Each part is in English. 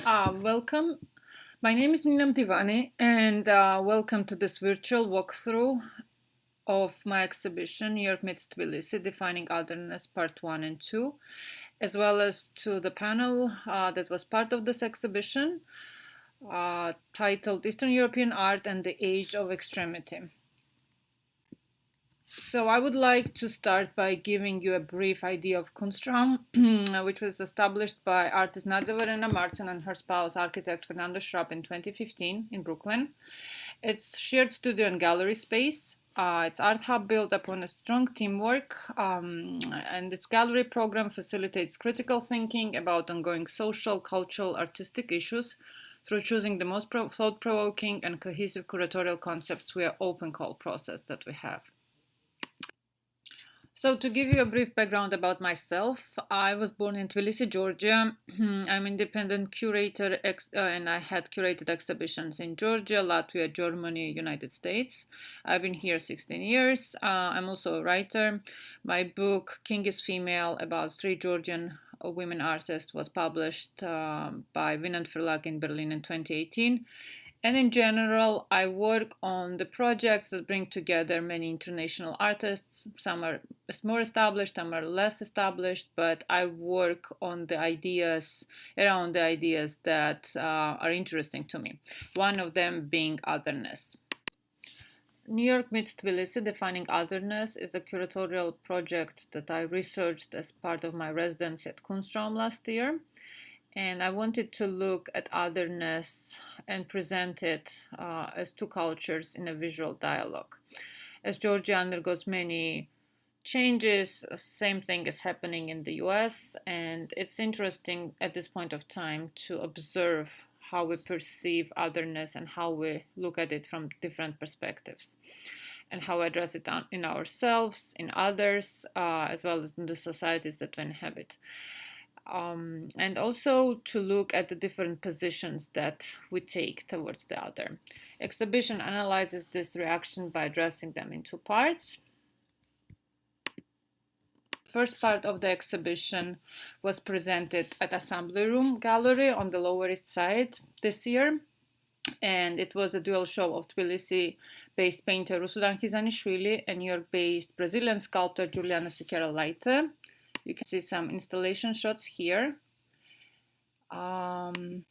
Welcome. My name is Nina Mdivani, and welcome to this virtual walkthrough of my exhibition, York Meets Tbilisi, Defining Otherness, Part 1 and 2, as well as to the panel that was part of this exhibition, titled Eastern European Art and the Age of Extremity. So I would like to start by giving you a brief idea of Kunstraum, which was established by artist Nadja, Verena, Marcin, and her spouse, architect Fernando Schrapp, in 2015 in Brooklyn. It's shared studio and gallery space. Its art hub built upon a strong teamwork, and its gallery program facilitates critical thinking about ongoing social, cultural, artistic issues through choosing the most thought-provoking and cohesive curatorial concepts via open call process that we have. So, to give you a brief background about myself, I was born in Tbilisi, Georgia. I'm independent curator and I had curated exhibitions in Georgia, Latvia, Germany, United States. I've been here 16 years. I'm also a writer. My book, King is Female, about three Georgian women artists, was published by Vinand Verlag in Berlin in 2018. And in general, I work on the projects that bring together many international artists. Some are more established, some are less established, but I work on the ideas, around the ideas that are interesting to me. One of them being otherness. New York Meets Tbilisi, Defining Otherness, is a curatorial project that I researched as part of my residency at Kunstraum last year. And I wanted to look at otherness and present it as two cultures in a visual dialogue. As Georgia undergoes many changes, same thing is happening in the US, and it's interesting at this point of time to observe how we perceive otherness and how we look at it from different perspectives, and how we address it in ourselves, in others, as well as in the societies that we inhabit. And also to look at the different positions that we take towards the other. Exhibition analyzes this reaction by addressing them in two parts. First part of the exhibition was presented at Assembly Room Gallery on the Lower East Side this year, and it was a dual show of Tbilisi-based painter Rusudan Khizanishvili and New York-based Brazilian sculptor Juliana Siqueira Leite. You can see some installation shots here. And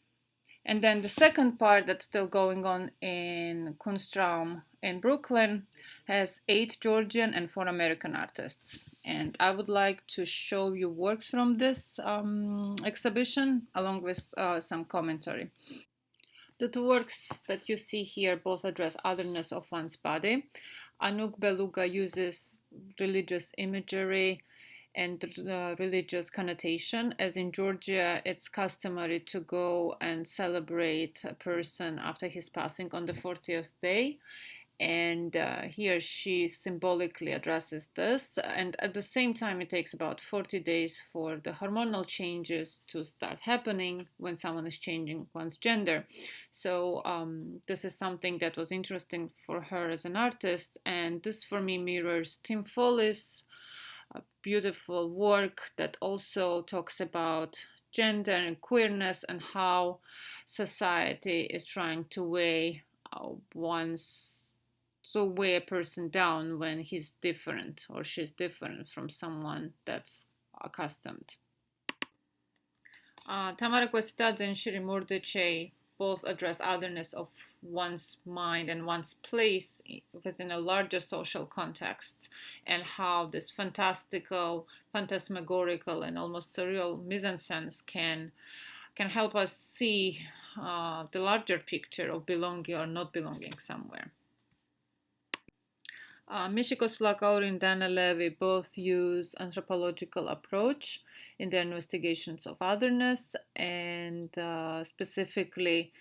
then the second part that's still going on in Kunstraum in Brooklyn has 8 Georgian and 4 American artists. And I would like to show you works from this exhibition along with some commentary. The two works that you see here both address otherness of one's body. Anouk Beluga uses religious imagery and religious connotation, as in Georgia it's customary to go and celebrate a person after his passing on the 40th day, and here she symbolically addresses this, and at the same time it takes about 40 days for the hormonal changes to start happening when someone is changing one's gender. So this is something that was interesting for her as an artist, and this for me mirrors Tim Foley's a beautiful work that also talks about gender and queerness and how society is trying to weigh a person down when he's different or she's different from someone that's accustomed. Tamara Kwesitadze and Shiri Mordechai both address otherness of one's mind and one's place within a larger social context, and how this fantastical, phantasmagorical, and almost surreal mise-en-scène can help us see the larger picture of belonging or not belonging somewhere. Michiko Sulakauri and Dana Levy both use anthropological approach in their investigations of otherness, and specifically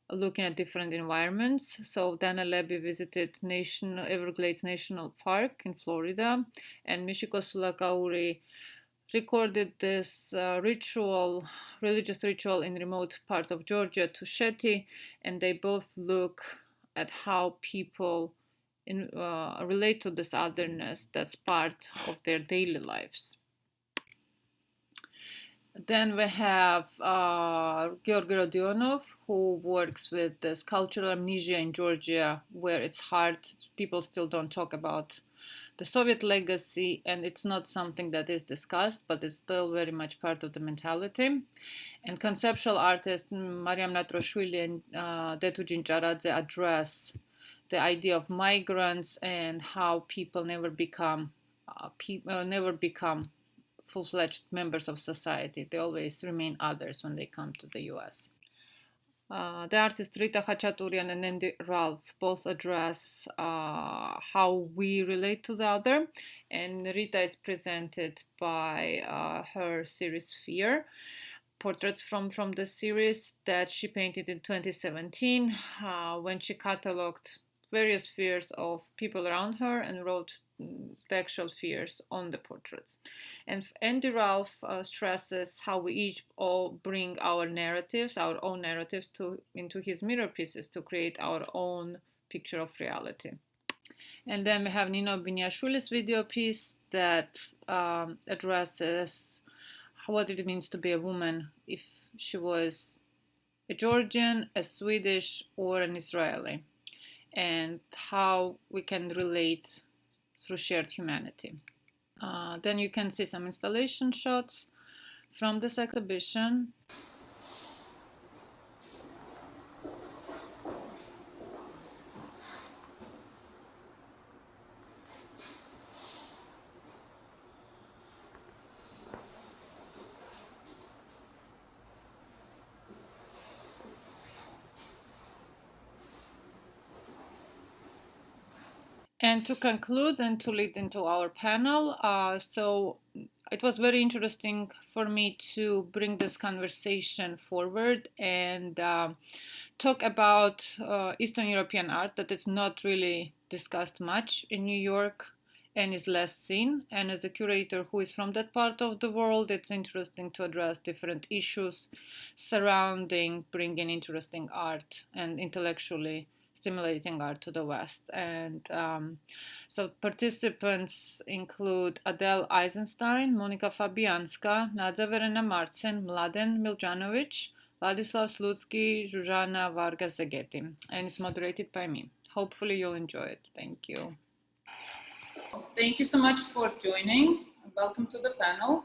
looking at different environments. So Dana Levy visited Everglades National Park in Florida, and Michiko Sulakauri recorded this religious ritual in remote part of Georgia, Tusheti, and they both look at how people relate to this otherness that's part of their daily lives. Then we have Georg Rodionov, who works with this cultural amnesia in Georgia, where it's hard, people still don't talk about the Soviet legacy, and it's not something that is discussed, but it's still very much part of the mentality. And conceptual artists Mariam Natroshvili and Detu Jincharadze address the idea of migrants and how people never become full-fledged members of society. They always remain others when they come to the US. The artists Rita Khachaturian and Andy Ralph both address how we relate to the other. And Rita is presented by her series Sphere, portraits from the series that she painted in 2017 when she cataloged various fears of people around her and wrote the actual fears on the portraits. And Andy Ralph stresses how we each all bring our own narratives into his mirror pieces to create our own picture of reality. And then we have Nino Biniashuli's video piece that addresses what it means to be a woman if she was a Georgian, a Swedish, or an Israeli, and how we can relate through shared humanity. Then you can see some installation shots from this exhibition. And to conclude and to lead into our panel, so it was very interesting for me to bring this conversation forward and talk about Eastern European art that is not really discussed much in New York and is less seen. And as a curator who is from that part of the world, it's interesting to address different issues surrounding bringing interesting art and intellectually stimulating art to the West. And so participants include Adele Eisenstein, Monika Fabijanska, Nadja, Verena, Marcin, Mladen Miljanovic, Vladislav Sludskiy, Zsuzsanna Szegedi-Varga, and it's moderated by me. Hopefully you'll enjoy it. Thank you. Thank you so much for joining. Welcome to the panel.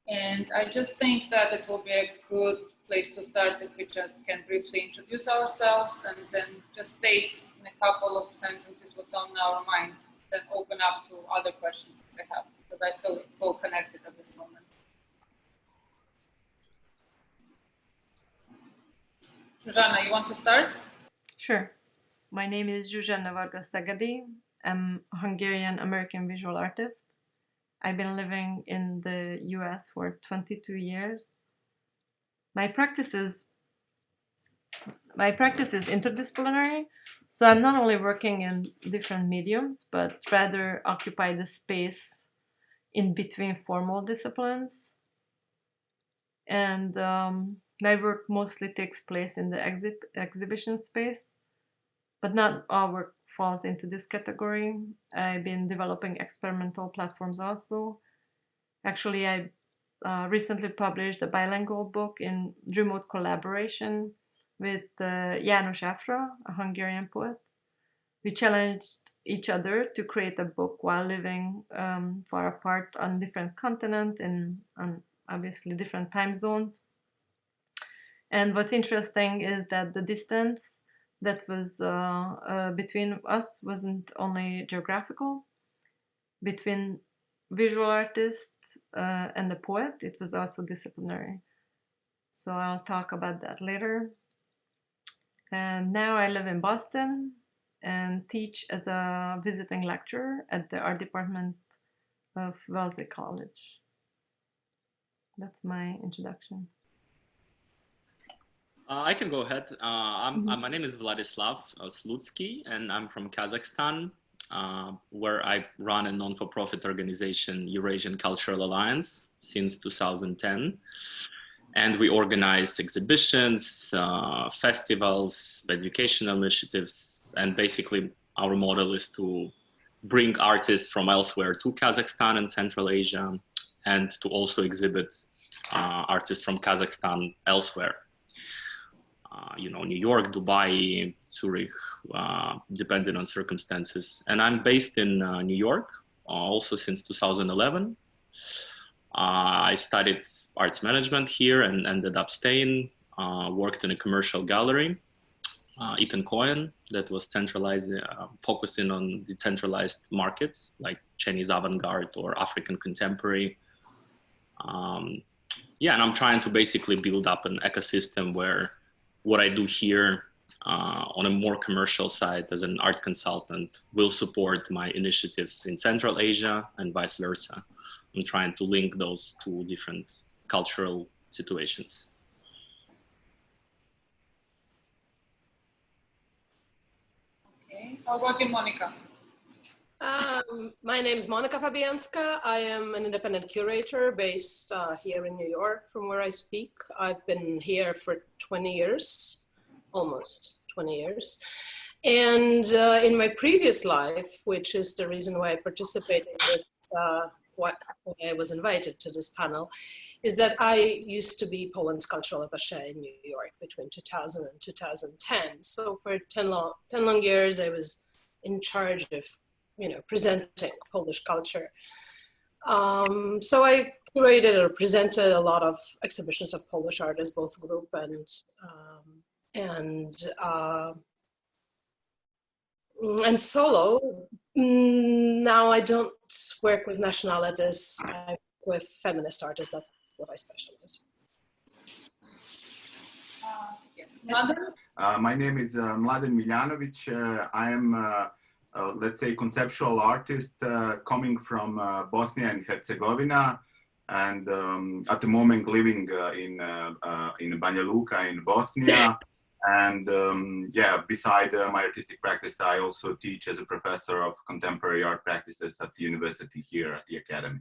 And I just think that it will be a good place to start if we just can briefly introduce ourselves and then just state in a couple of sentences what's on our mind, then open up to other questions that I have, because I feel it's all connected at this moment. Zsuzsanna, you want to start? Sure. My name is Zsuzsanna Szegedi-Varga. I'm a Hungarian-American visual artist. I've been living in the US for 22 years. My practice is interdisciplinary, so I'm not only working in different mediums, but rather occupy the space in between formal disciplines. And my work mostly takes place in the exhibition space, but not all work falls into this category. I've been developing experimental platforms also. Actually, I recently published a bilingual book in remote collaboration with János Afra, a Hungarian poet. We challenged each other to create a book while living far apart on different continents and on obviously different time zones. And what's interesting is that the distance that was between us wasn't only geographical. Between visual artist and the poet, it was also disciplinary. So I'll talk about that later. And now I live in Boston and teach as a visiting lecturer at the art department of Wellesley College. That's my introduction. I can go ahead. My name is Vladislav Sludskiy, and I'm from Kazakhstan, where I run a non-for-profit organization, Eurasian Cultural Alliance, since 2010. And we organize exhibitions, festivals, educational initiatives, and basically our model is to bring artists from elsewhere to Kazakhstan and Central Asia, and to also exhibit artists from Kazakhstan elsewhere. New York, Dubai, Zurich, depending on circumstances. And I'm based in New York, also since 2011. I studied arts management here and ended up staying, worked in a commercial gallery, Ethan Cohen, that was centralized, focusing on decentralized markets like Chinese avant-garde or African contemporary. And I'm trying to basically build up an ecosystem where what I do here on a more commercial side as an art consultant will support my initiatives in Central Asia and vice versa. I'm trying to link those two different cultural situations. Okay, how about you, Monika? My name is Monika Fabijanska. I am an independent curator based here in New York, from where I speak. I've been here for 20 years, almost 20 years. And in my previous life, which is the reason why I participated in this, why I was invited to this panel, is that I used to be Poland's cultural attaché in New York between 2000 and 2010. So for 10 long years, I was in charge of presenting Polish culture. So I curated or presented a lot of exhibitions of Polish artists, both group and solo. Now I don't work with nationalities, I work with feminist artists. That's what I specialize in. Yes. Mladen? My name is Mladen Miljanovic. I am let's say, conceptual artist coming from Bosnia and Herzegovina, and at the moment living in Banja Luka in Bosnia. And beside my artistic practice, I also teach as a professor of contemporary art practices at the university here at the Academy.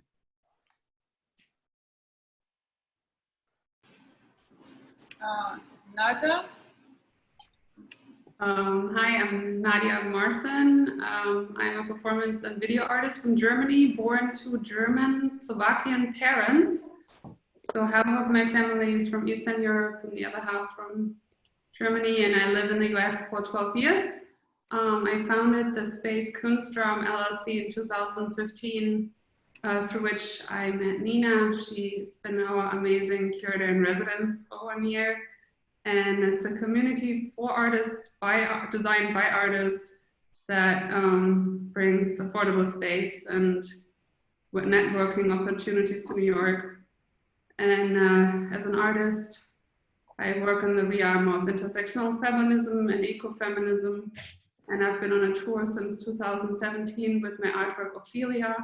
Nadja? Hi, I'm Nadja Marcin. I'm a performance and video artist from Germany, born to German Slovakian parents. So half of my family is from Eastern Europe and the other half from Germany, and I live in the US for 12 years. I founded the space Kunstraum LLC in 2015, through which I met Nina. She's been our amazing curator-in-residence for 1 year. And it's a community for artists, designed by artists, that brings affordable space and networking opportunities to New York. And as an artist, I work in the realm of intersectional feminism and ecofeminism. And I've been on a tour since 2017 with my artwork Ophelia,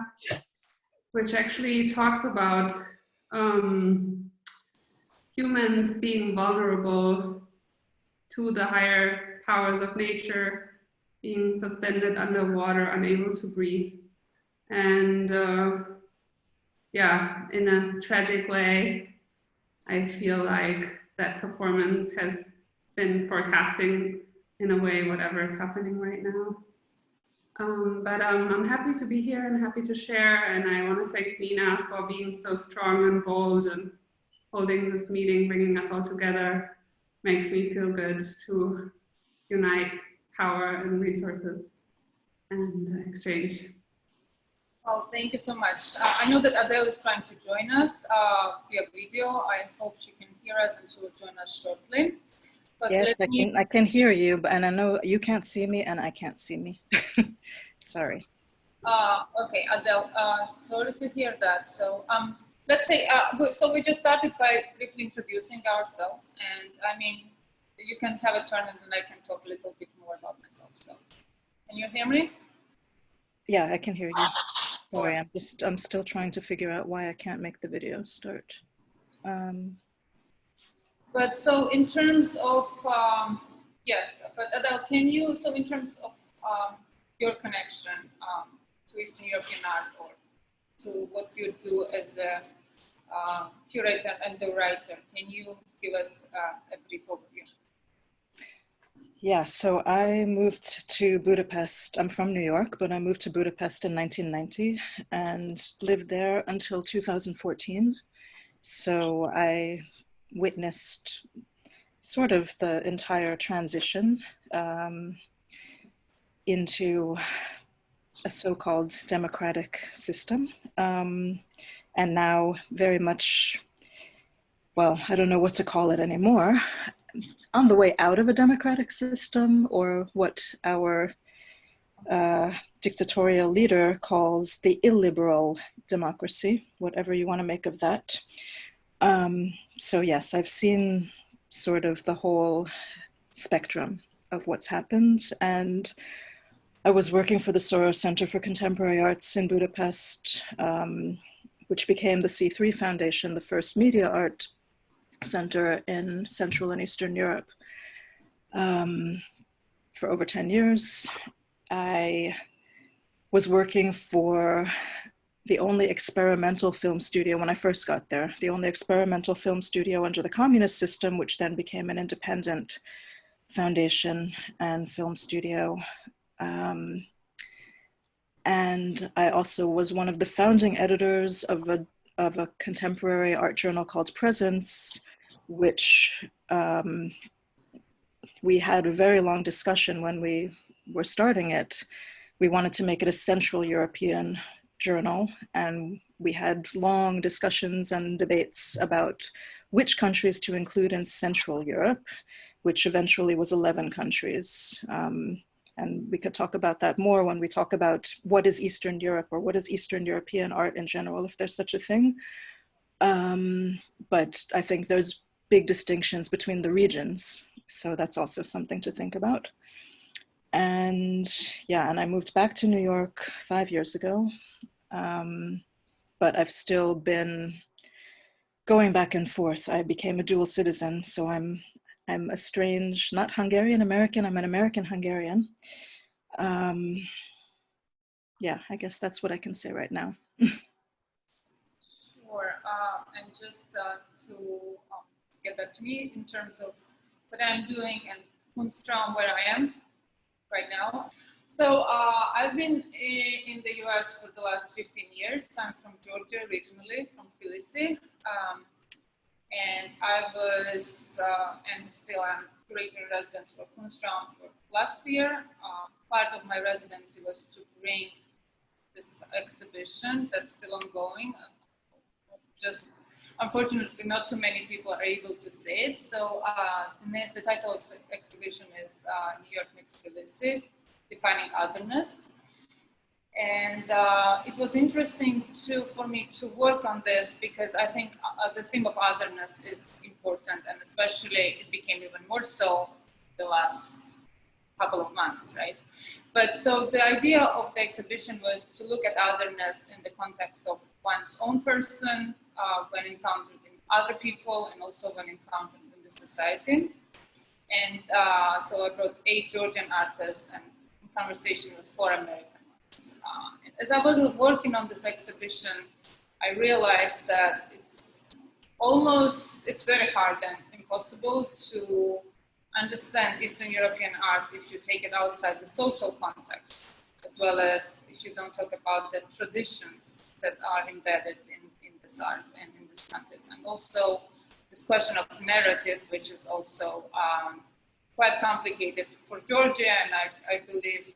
which actually talks about humans being vulnerable to the higher powers of nature, being suspended underwater, unable to breathe. And in a tragic way, I feel like that performance has been forecasting in a way whatever is happening right now. But I'm happy to be here and happy to share, and I want to thank Nina for being so strong and bold and holding this meeting, bringing us all together. Makes me feel good to unite power and resources and exchange. Well, thank you so much. I know that Adele is trying to join us via video. I hope she can hear us and she will join us shortly. But yes, I can hear you, and I know you can't see me and I can't see me. Sorry. Okay, Adele, sorry to hear that. So let's say, so we just started by briefly introducing ourselves, and I mean, you can have a turn and then I can talk a little bit more about myself. So, can you hear me? Yeah, I can hear you. Sorry, I'm still trying to figure out why I can't make the video start. But so in terms of, yes, but Adele, can you, so in terms of your connection to Eastern European art or to what you do as a curator and the writer, can you give us a brief overview? Yeah, so I moved to Budapest. I'm from New York, but I moved to Budapest in 1990 and lived there until 2014. So I witnessed sort of the entire transition into a so-called democratic system. And now very much, well, I don't know what to call it anymore, on the way out of a democratic system, or what our dictatorial leader calls the illiberal democracy, whatever you want to make of that. So yes, I've seen sort of the whole spectrum of what's happened. And I was working for the Soros Center for Contemporary Arts in Budapest, which became the C3 Foundation, the first media art center in Central and Eastern Europe. For over 10 years, I was working for the only experimental film studio when I first got there, the only experimental film studio under the communist system, which then became an independent foundation and film studio. And I also was one of the founding editors of a contemporary art journal called Presence, which we had a very long discussion when we were starting it. We wanted to make it a Central European journal, and we had long discussions and debates about which countries to include in Central Europe, which eventually was 11 countries. And we could talk about that more when we talk about what is Eastern Europe, or what is Eastern European art in general, if there's such a thing. But I think there's big distinctions between the regions. So that's also something to think about. And yeah, and I moved back to New York 5 years ago. But I've still been going back and forth. I became a dual citizen, so I'm a strange, not Hungarian American, I'm an American Hungarian. Yeah, I guess that's what I can say right now. Sure, and just to get back to me in terms of what I'm doing and Kunstraum, where I am right now. So I've been in the US for the last 15 years. I'm from Georgia originally, from Tbilisi. And I was, and still I'm Curator-in-Residence for Kunstraum for last year. Part of my residency was to bring this exhibition that's still ongoing. Just unfortunately, not too many people are able to see it. So the title of the exhibition is York Meets Tbilisi, Defining Otherness. And it was interesting for me to work on this because I think the theme of otherness is important, and especially it became even more so the last couple of months, right? But so the idea of the exhibition was to look at otherness in the context of one's own person, when encountered in other people, and also when encountered in the society. And so I brought 8 Georgian artists and in conversation with 4 American. As I was working on this exhibition, I realized that it's very hard and impossible to understand Eastern European art if you take it outside the social context, as well as if you don't talk about the traditions that are embedded in this art and in these countries. And also this question of narrative, which is also quite complicated for Georgia, and I believe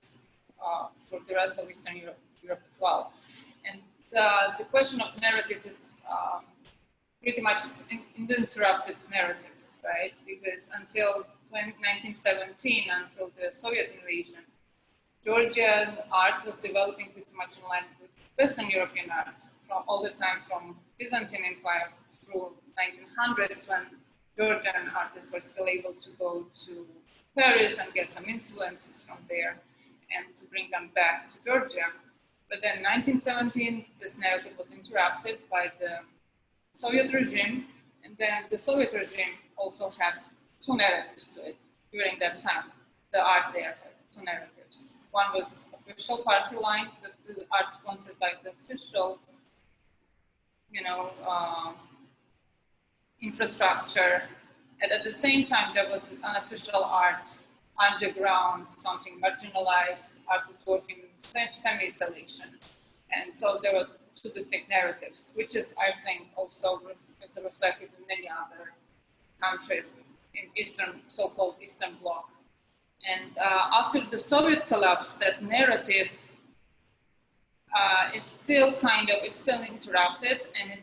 for the rest of Eastern Europe as well. And the question of narrative is pretty much an uninterrupted narrative, right? Because until 1917, until the Soviet invasion, Georgian art was developing pretty much in line with Western European art, from all the time from Byzantine Empire through 1900s, when Georgian artists were still able to go to Paris and get some influences from there and to bring them back to Georgia. But then 1917, this narrative was interrupted by the Soviet regime, and then the Soviet regime also had 2 narratives to it during that time. The art there had 2 narratives. One was official party line, the art sponsored by the official, infrastructure, and at the same time there was this unofficial art, underground, something marginalized, artists working in semi-isolation. And so there were 2 distinct narratives, which is, I think, also is reflected in many other countries in Eastern, so-called Eastern Bloc. And after the Soviet collapse, that narrative is still it's still interrupted, and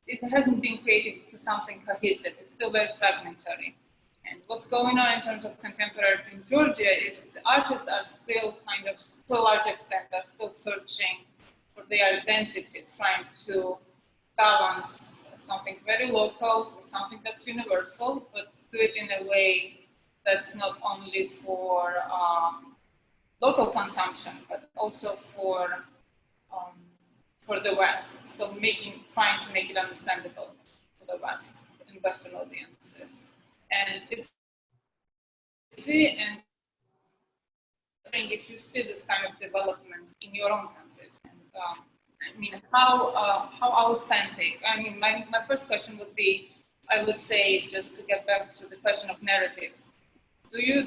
it hasn't been created to something cohesive. It's still very fragmentary. And what's going on in terms of contemporary art in Georgia is the artists are still to a large extent, are still searching for their identity, trying to balance something very local with something that's universal, but do it in a way that's not only for local consumption, but also for the West. So trying to make it understandable to the West and Western audiences. And if you see this kind of developments in your own countries, and, I mean, how authentic? I mean, my first question would be, I would say, just to get back to the question of narrative. Do you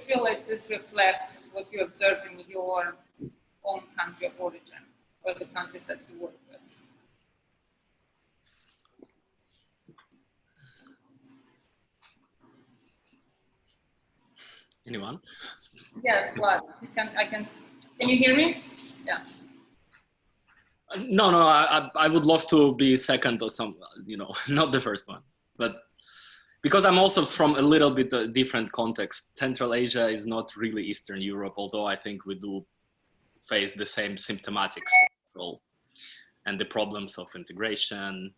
feel like this reflects what you observe in your own country of origin, or the countries that you work with? Anyone? Yes, Vlad. Can you hear me? Yes. No, I would love to be second or some, not the first one, but because I'm also from a little bit different context. Central Asia is not really Eastern Europe, although I think we do face the same symptomatics and the problems of integration,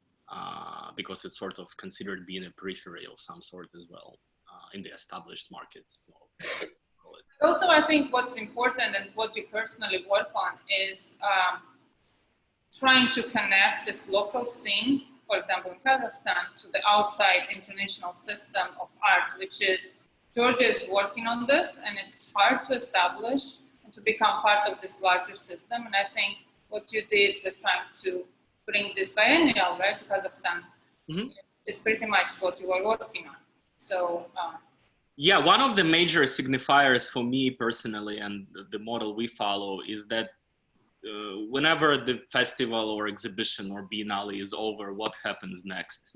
because it's sort of considered being a periphery of some sort as well in the established markets. So, also, I think what's important and what we personally work on is trying to connect this local scene, for example, in Kazakhstan, to the outside international system of art, which is, Georgia is working on this, and it's hard to establish and to become part of this larger system. And I think what you did with trying to bring this biennial, right, to Kazakhstan, is pretty much what you were working on. So, yeah, one of the major signifiers for me personally, and the model we follow, is that whenever the festival or exhibition or biennale is over, what happens next?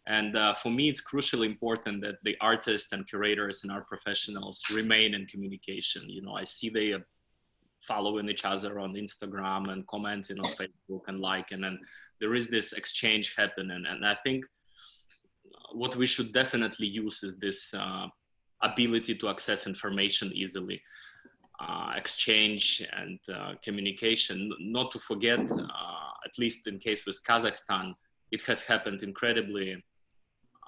And for me, it's crucially important that the artists and curators and art professionals remain in communication. I see they are following each other on Instagram and commenting on Facebook and liking, and there is this exchange happening. And I think what we should definitely use is this ability to access information easily. Exchange and communication, not to forget, at least in case with Kazakhstan, it has happened incredibly,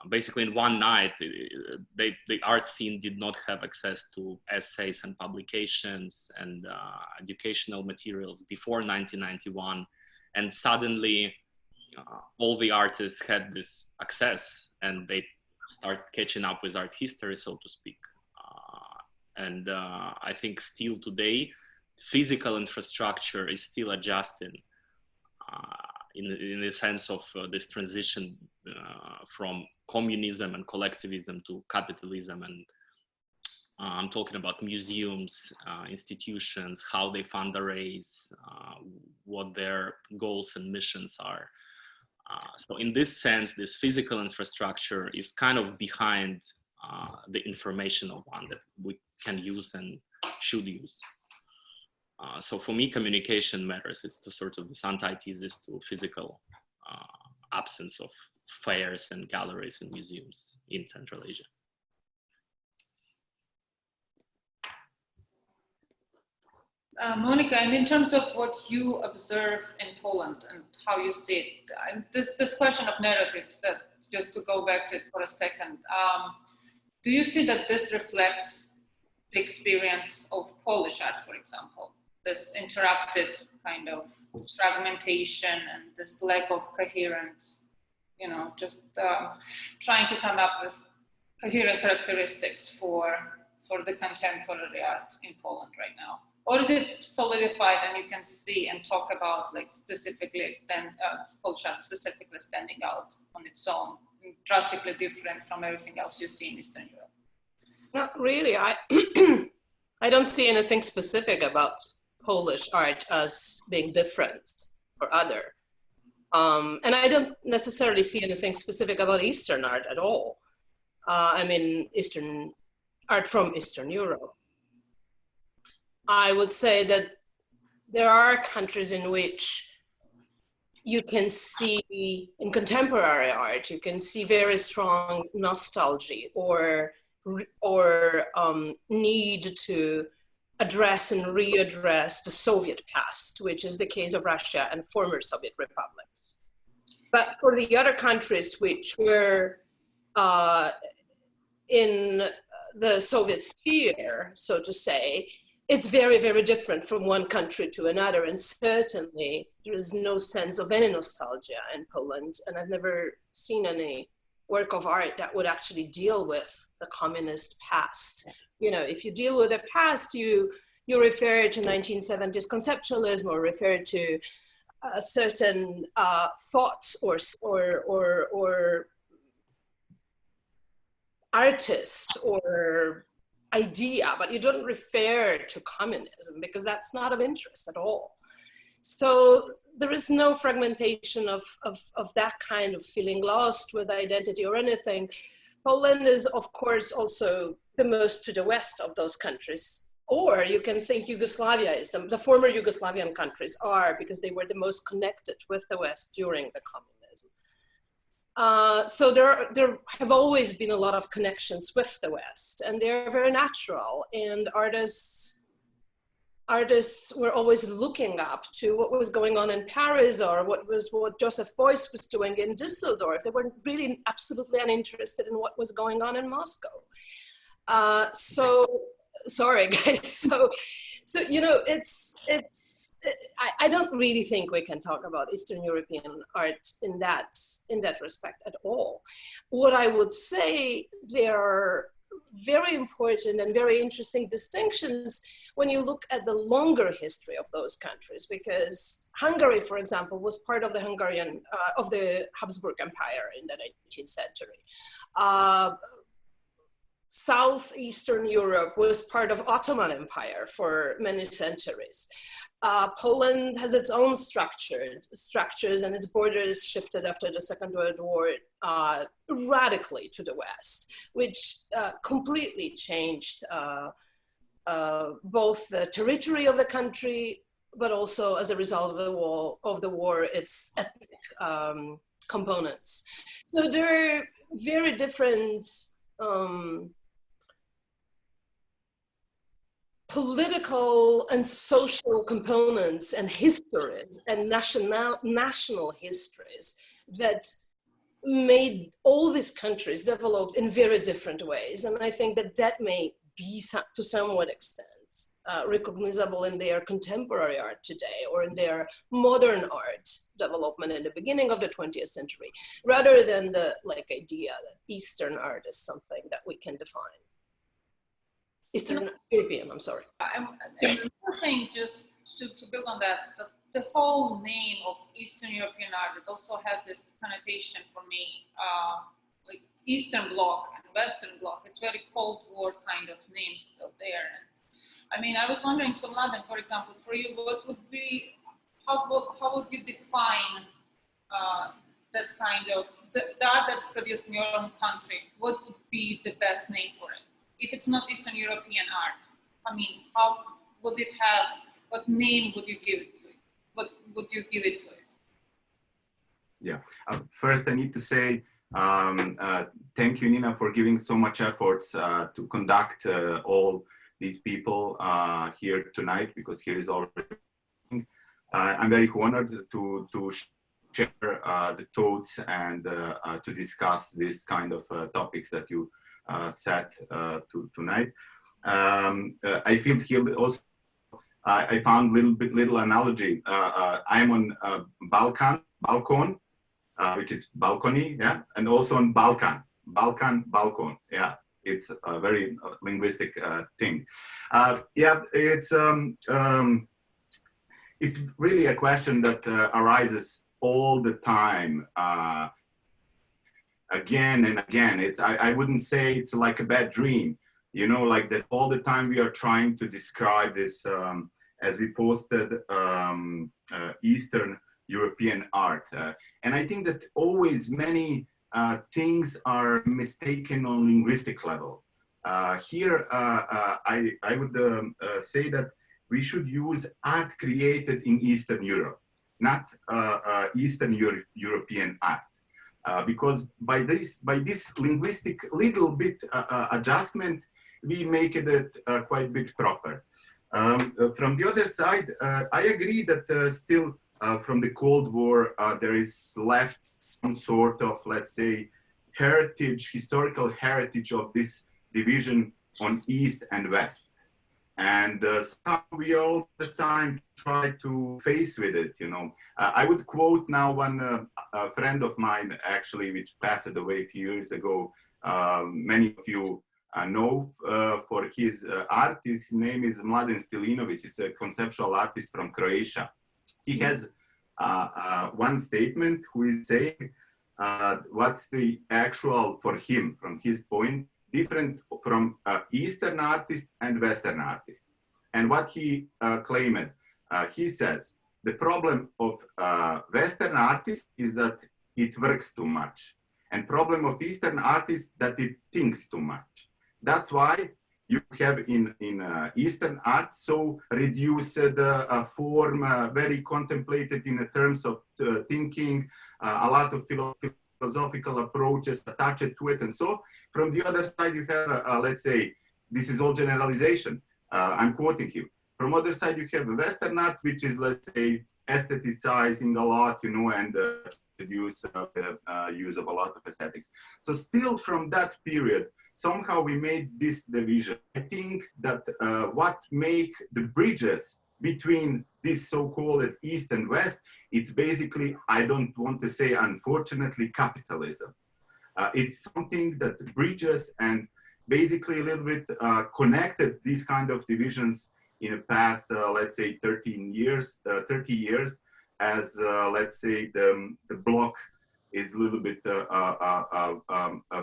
basically in one night. The art scene did not have access to essays and publications and educational materials before 1991. And suddenly all the artists had this access, and they start catching up with art history, so to speak. And I think still today, physical infrastructure is still adjusting in the sense of this transition from communism and collectivism to capitalism. And I'm talking about museums, institutions, how they fundraise, what their goals and missions are. So in this sense, this physical infrastructure is kind of behind the informational one that we can use and should use. So for me, communication matters. It's the sort of this antithesis to physical absence of fairs and galleries and museums in Central Asia. Monika, and in terms of what you observe in Poland and how you see it, this question of narrative, that just to go back to it for a second, do you see that this reflects the experience of Polish art, for example, this interrupted kind of fragmentation and this lack of coherence, just trying to come up with coherent characteristics for the contemporary art in Poland right now? Or is it solidified and you can see and talk about like specifically Polish art specifically standing out on its own, drastically different from everything else you see in Eastern Europe? Not really. I don't see anything specific about Polish art as being different or other. And I don't necessarily see anything specific about Eastern art at all. I mean, Eastern art from Eastern Europe. I would say that there are countries in which you can see, in contemporary art, you can see very strong nostalgia or need to address and readdress the Soviet past, which is the case of Russia and former Soviet republics. But for the other countries which were in the Soviet sphere, so to say, it's very, very different from one country to another. And certainly there is no sense of any nostalgia in Poland. And I've never seen any work of art that would actually deal with the communist past. You know, if you deal with the past, you refer to 1970s conceptualism or refer to certain thoughts or artist or idea, but you don't refer to communism because that's not of interest at all. So there is no fragmentation of that kind of feeling lost with identity or anything. Poland is, of course, also the most to the west of those countries. Or you can think Yugoslavia is the former Yugoslavian countries are, because they were the most connected with the West during the communism. So there have always been a lot of connections with the West, and they're very natural. And artists were always looking up to what was going on in Paris or what Joseph Beuys was doing in Düsseldorf. They were really absolutely uninterested in what was going on in Moscow. Sorry guys. So you know, I don't really think we can talk about Eastern European art in that respect at all. What I would say, there are very important and very interesting distinctions when you look at the longer history of those countries, because Hungary, for example, was part of the of the Habsburg Empire in the 19th century. Southeastern Europe was part of Ottoman Empire for many centuries. Poland has its own structures, and its borders shifted after the Second World War radically to the west, which completely changed both the territory of the country, but also as a result of the war, its ethnic components. So there are very different political and social components and histories and national histories that made all these countries developed in very different ways. And I think that may be to somewhat extent recognizable in their contemporary art today or in their modern art development in the beginning of the 20th century, rather than the idea that Eastern art is something that we can define. Eastern European, I'm sorry. And another thing, just to build on that, the whole name of Eastern European art, it also has this connotation for me, like Eastern Bloc and Western Bloc. It's very Cold War kind of name still there. And I mean, I was wondering, so Mladen, for example, for you, what would be, how would you define that kind of, the art that's produced in your own country? What would be the best name for it? If it's not Eastern European art, I mean, how would it have, what name would you give it to it? What would you give it to it? Yeah, first I need to say, thank you, Nina, for giving so much efforts to conduct all these people here tonight, because here is already, I'm very honored to share the thoughts and to discuss this kind of topics that you set tonight. I feel here also, I found little analogy. I'm on balcony, which is balcony, yeah, and also on balcon, balcon, yeah. It's a very linguistic thing. Yeah, it's really a question that arises all the time, again and again. I wouldn't say it's like a bad dream, you know, like that all the time we are trying to describe this, as we posted, Eastern European art. And I think that always many things are mistaken on linguistic level. Here, I would say that we should use art created in Eastern Europe, not Eastern European art. Because by this linguistic little bit adjustment, we make it quite a bit proper. From the other side, I agree that still from the Cold War, there is left some sort of, let's say, heritage, historical heritage of this division on East and West. And so we all the time try to face with it, you know. I would quote now one friend of mine, actually, which passed away a few years ago. Many of you know for his art. His name is Mladen Miljanovic. He's a conceptual artist from Croatia. He has one statement who is saying what's the actual, for him, from his point, different from Eastern artist and Western artist. And what he claimed, he says, the problem of Western artist is that it works too much. And problem of Eastern artist that it thinks too much. That's why you have in Eastern art so reduced form, very contemplated in terms of thinking, a lot of philosophical approaches attached to it. And so from the other side, you have, let's say, this is all generalization. I'm quoting him. From other side, you have Western art, which is, let's say, aestheticizing a lot, you know, and use of a lot of aesthetics. So still from that period, somehow we made this division. I think that what make the bridges between this so-called East and West, it's basically, I don't want to say unfortunately, capitalism. It's something that bridges and basically a little bit connected these kind of divisions in the past, let's say 30 years, as let's say the block is a little bit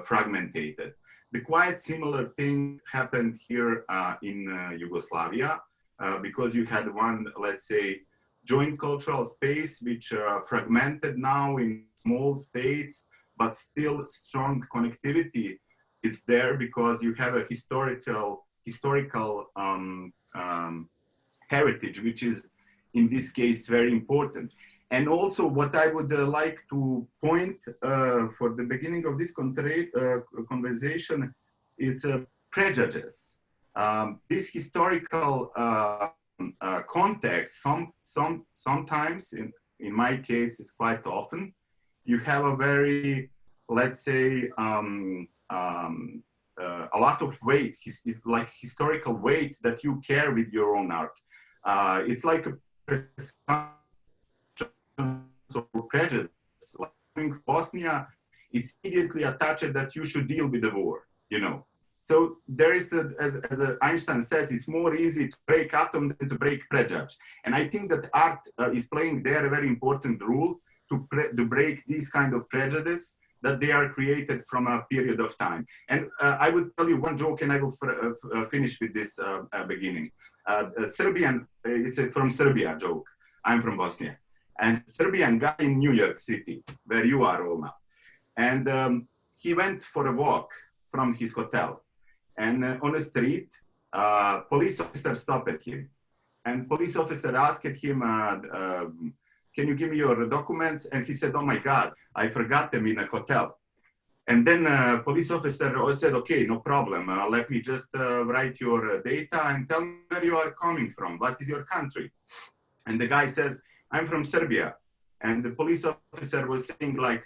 fragmented. The quite similar thing happened here in Yugoslavia, because you had one, let's say, joint cultural space, which fragmented now in small states, but still strong connectivity is there because you have a historical heritage, which is in this case very important. And also what I would like to point for the beginning of this conversation is prejudice. This historical context, sometimes, in my case, is quite often, you have a very, let's say, a lot of weight, it's like historical weight that you carry with your own art. It's like a prejudice. Like in Bosnia, it's immediately attached that you should deal with the war, you know. So there is, as Einstein says, it's more easy to break atom than to break prejudice. And I think that art is playing there a very important role to break these kind of prejudice that they are created from a period of time. And I would tell you one joke, and I will finish with this beginning. Serbian, it's a from Serbia joke. I'm from Bosnia. And Serbian guy in New York City, where you are all now. And he went for a walk from his hotel. And on the street, police officer stopped him. And police officer asked him, can you give me your documents? And he said, oh my God, I forgot them in a hotel. And then police officer said, okay, no problem. Let me just write your data and tell me where you are coming from. What is your country? And the guy says, I'm from Serbia. And the police officer was saying like,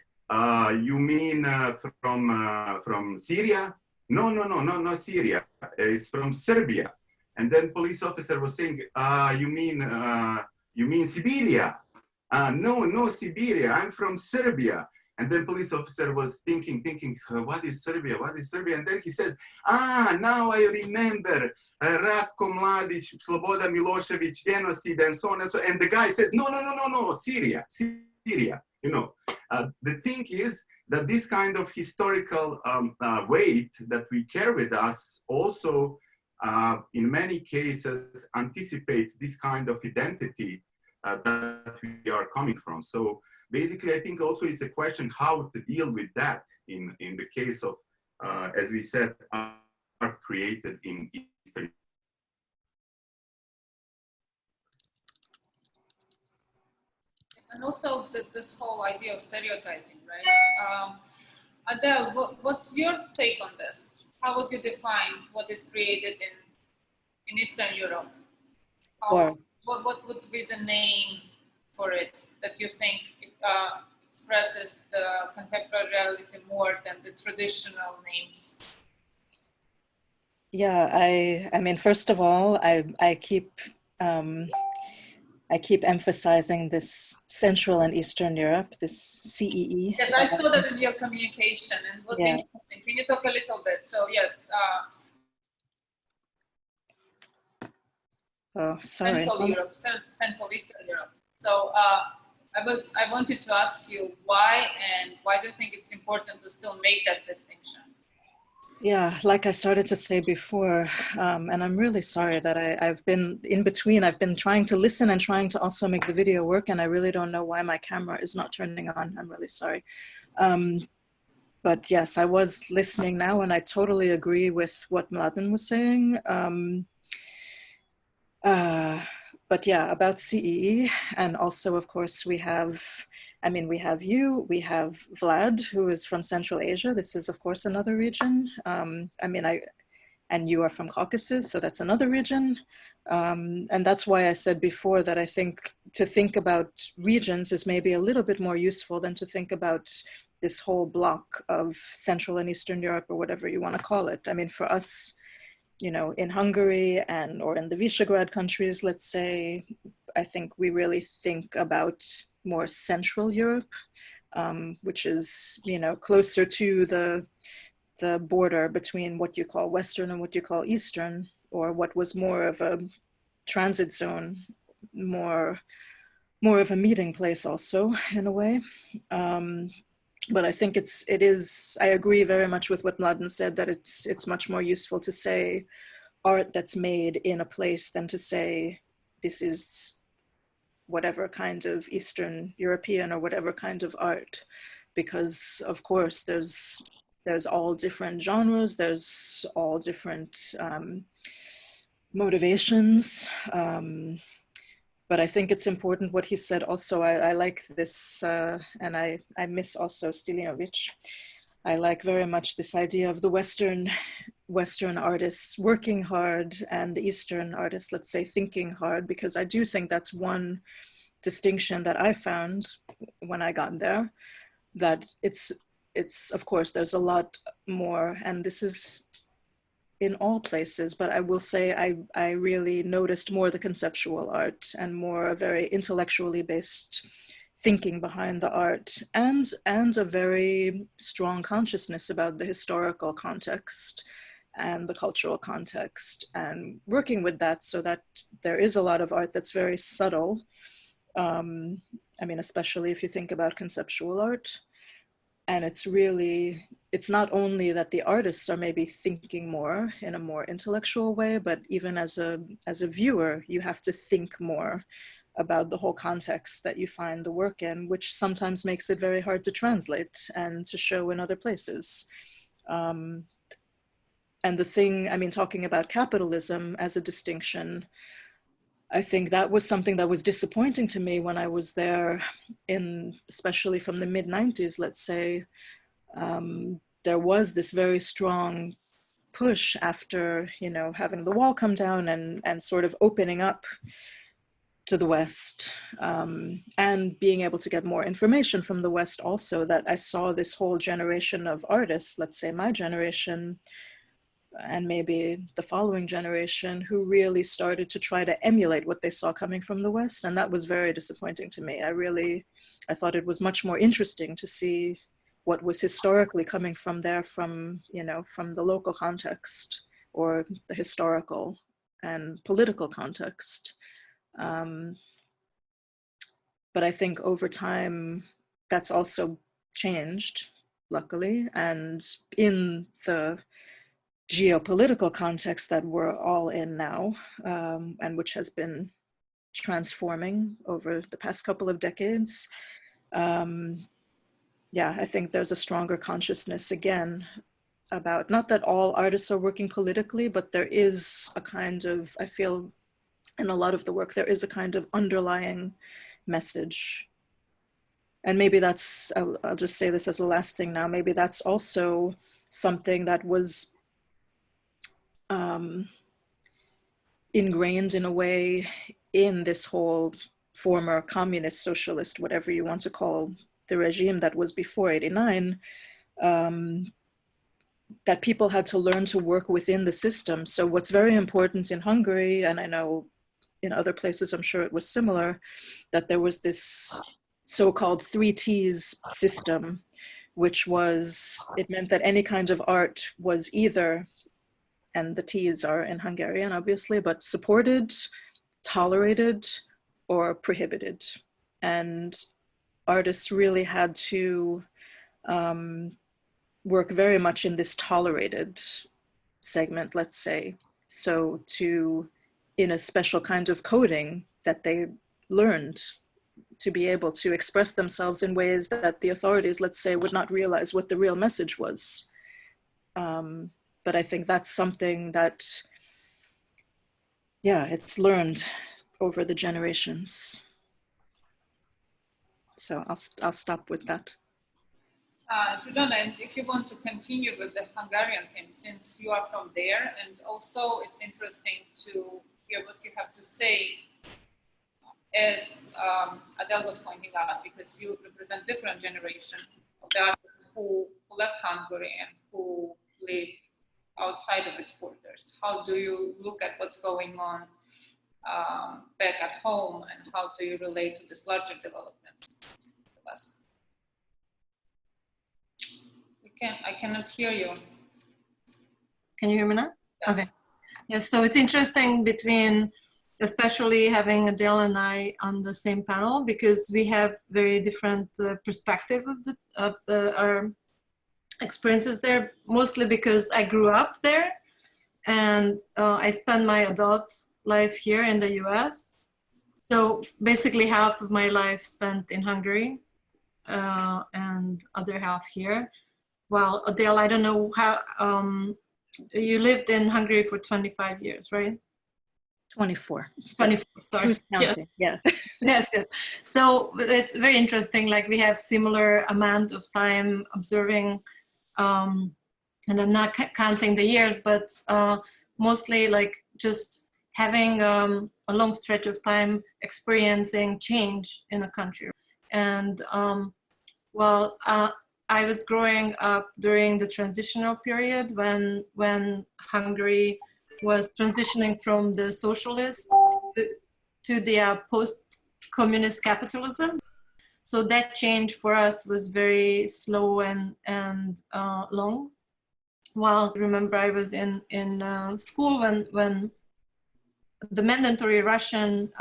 you mean from Syria? No, not Syria. It's from Serbia. And then police officer was saying, you mean Siberia? No, Siberia. I'm from Serbia. And then police officer was thinking, what is Serbia? What is Serbia? And then he says, now I remember Ratko Mladic, Slobodan Milošević, genocide, and so on and so on. And the guy says, no, Syria. You know, the thing is that this kind of historical weight that we carry with us also, in many cases, anticipate this kind of identity that we are coming from. So basically, I think also it's a question how to deal with that in the case of, as we said, art created in Eastern. And also this whole idea of stereotyping, right? Adele, what's your take on this? How would you define what is created in Eastern Europe? What would be the name for it that you think expresses the contemporary reality more than the traditional names? Yeah, I mean, first of all, I keep emphasizing this Central and Eastern Europe, this CEE. Yes, I saw that in your communication, and it was interesting. Can you talk a little bit? So yes. Oh, sorry. Central Europe, Central Eastern Europe. So I wanted to ask you why, and why do you think it's important to still make that distinction? Yeah, like I started to say before, and I'm really sorry that I've been in between. I've been trying to listen and trying to also make the video work, and I really don't know why my camera is not turning on. I'm really sorry. But yes, I was listening now, and I totally agree with what Mladen was saying. But yeah, about CEE, and also, of course, we have you, we have Vlad, who is from Central Asia. This is, of course, another region. And you are from Caucasus, so that's another region. And that's why I said before that I think to think about regions is maybe a little bit more useful than to think about this whole block of Central and Eastern Europe, or whatever you want to call it. I mean, for us, you know, in Hungary or in the Visegrad countries, let's say, I think we really think about more Central Europe, which is, you know, closer to the border between what you call Western and what you call Eastern, or what was more of a transit zone, more of a meeting place also, in a way. But I think I agree very much with what Mladen said, that it's much more useful to say art that's made in a place than to say this is whatever kind of Eastern European or whatever kind of art, because of course there's all different genres, there's all different motivations. But I think it's important what he said also. I like this, and I miss also Stilinovic. I like very much this idea of the Western artists working hard and the Eastern artists, let's say, thinking hard, because I do think that's one distinction that I found when I got there, that it's of course, there's a lot more, and this is in all places, but I will say I really noticed more the conceptual art and more a very intellectually based thinking behind the art, and a very strong consciousness about the historical context and the cultural context, and working with that so that there is a lot of art that's very subtle. I mean, especially if you think about conceptual art. And it's not only that the artists are maybe thinking more in a more intellectual way, but even as a viewer, you have to think more about the whole context that you find the work in, which sometimes makes it very hard to translate and to show in other places. And the thing, I mean, talking about capitalism as a distinction, I think that was something that was disappointing to me when I was there, especially from the mid-90s, let's say. There was this very strong push after, you know, having the wall come down and sort of opening up to the West, and being able to get more information from the West also, that I saw this whole generation of artists, let's say my generation, and maybe the following generation, who really started to try to emulate what they saw coming from the West. And that was very disappointing to me. I thought it was much more interesting to see what was historically coming from there, from the local context or the historical and political context. But I think over time, that's also changed, luckily. And in the geopolitical context that we're all in now, and which has been transforming over the past couple of decades. Yeah, I think there's a stronger consciousness again about, not that all artists are working politically, but there is a kind of, I feel in a lot of the work, there is a kind of underlying message. And maybe that's, I'll just say this as the last thing now, maybe that's also something that was ingrained in a way in this whole former communist, socialist, whatever you want to call the regime that was before '89, that people had to learn to work within the system. So what's very important in Hungary, and I know in other places, I'm sure it was similar, that there was this so-called 3Ts system, which was, it meant that any kind of art was either, and the T's are in Hungarian, obviously, but supported, tolerated, or prohibited. And artists really had to work very much in this tolerated segment, let's say. So in a special kind of coding that they learned to be able to express themselves in ways that the authorities, let's say, would not realize what the real message was. But I think that's something that, yeah, it's learned over the generations. So I'll stop with that. Zsuzsanna, and if you want to continue with the Hungarian theme, since you are from there, and also it's interesting to hear what you have to say, as Adele was pointing out, because you represent different generation of the artists who left Hungary and who live outside of its borders. How do you look at what's going on back at home, and how do you relate to this larger developments? I cannot hear you. Can you hear me now? Yes. Okay. Yes, so it's interesting between, especially having Adele and I on the same panel, because we have very different perspective of our experiences there, mostly because I grew up there and I spent my adult life here in the US. So basically half of my life spent in Hungary and other half here. Well, Adele, I don't know how, you lived in Hungary for 25 years, right? 24. 24, sorry. Yes. Yeah. Yes, yes. So it's very interesting, like we have similar amount of time observing, and I'm not counting the years, but mostly like just having a long stretch of time experiencing change in a country. And I was growing up during the transitional period when Hungary was transitioning from the socialist to the post-communist capitalism. So that change for us was very slow and long. Well, I remember I was in school when the mandatory Russian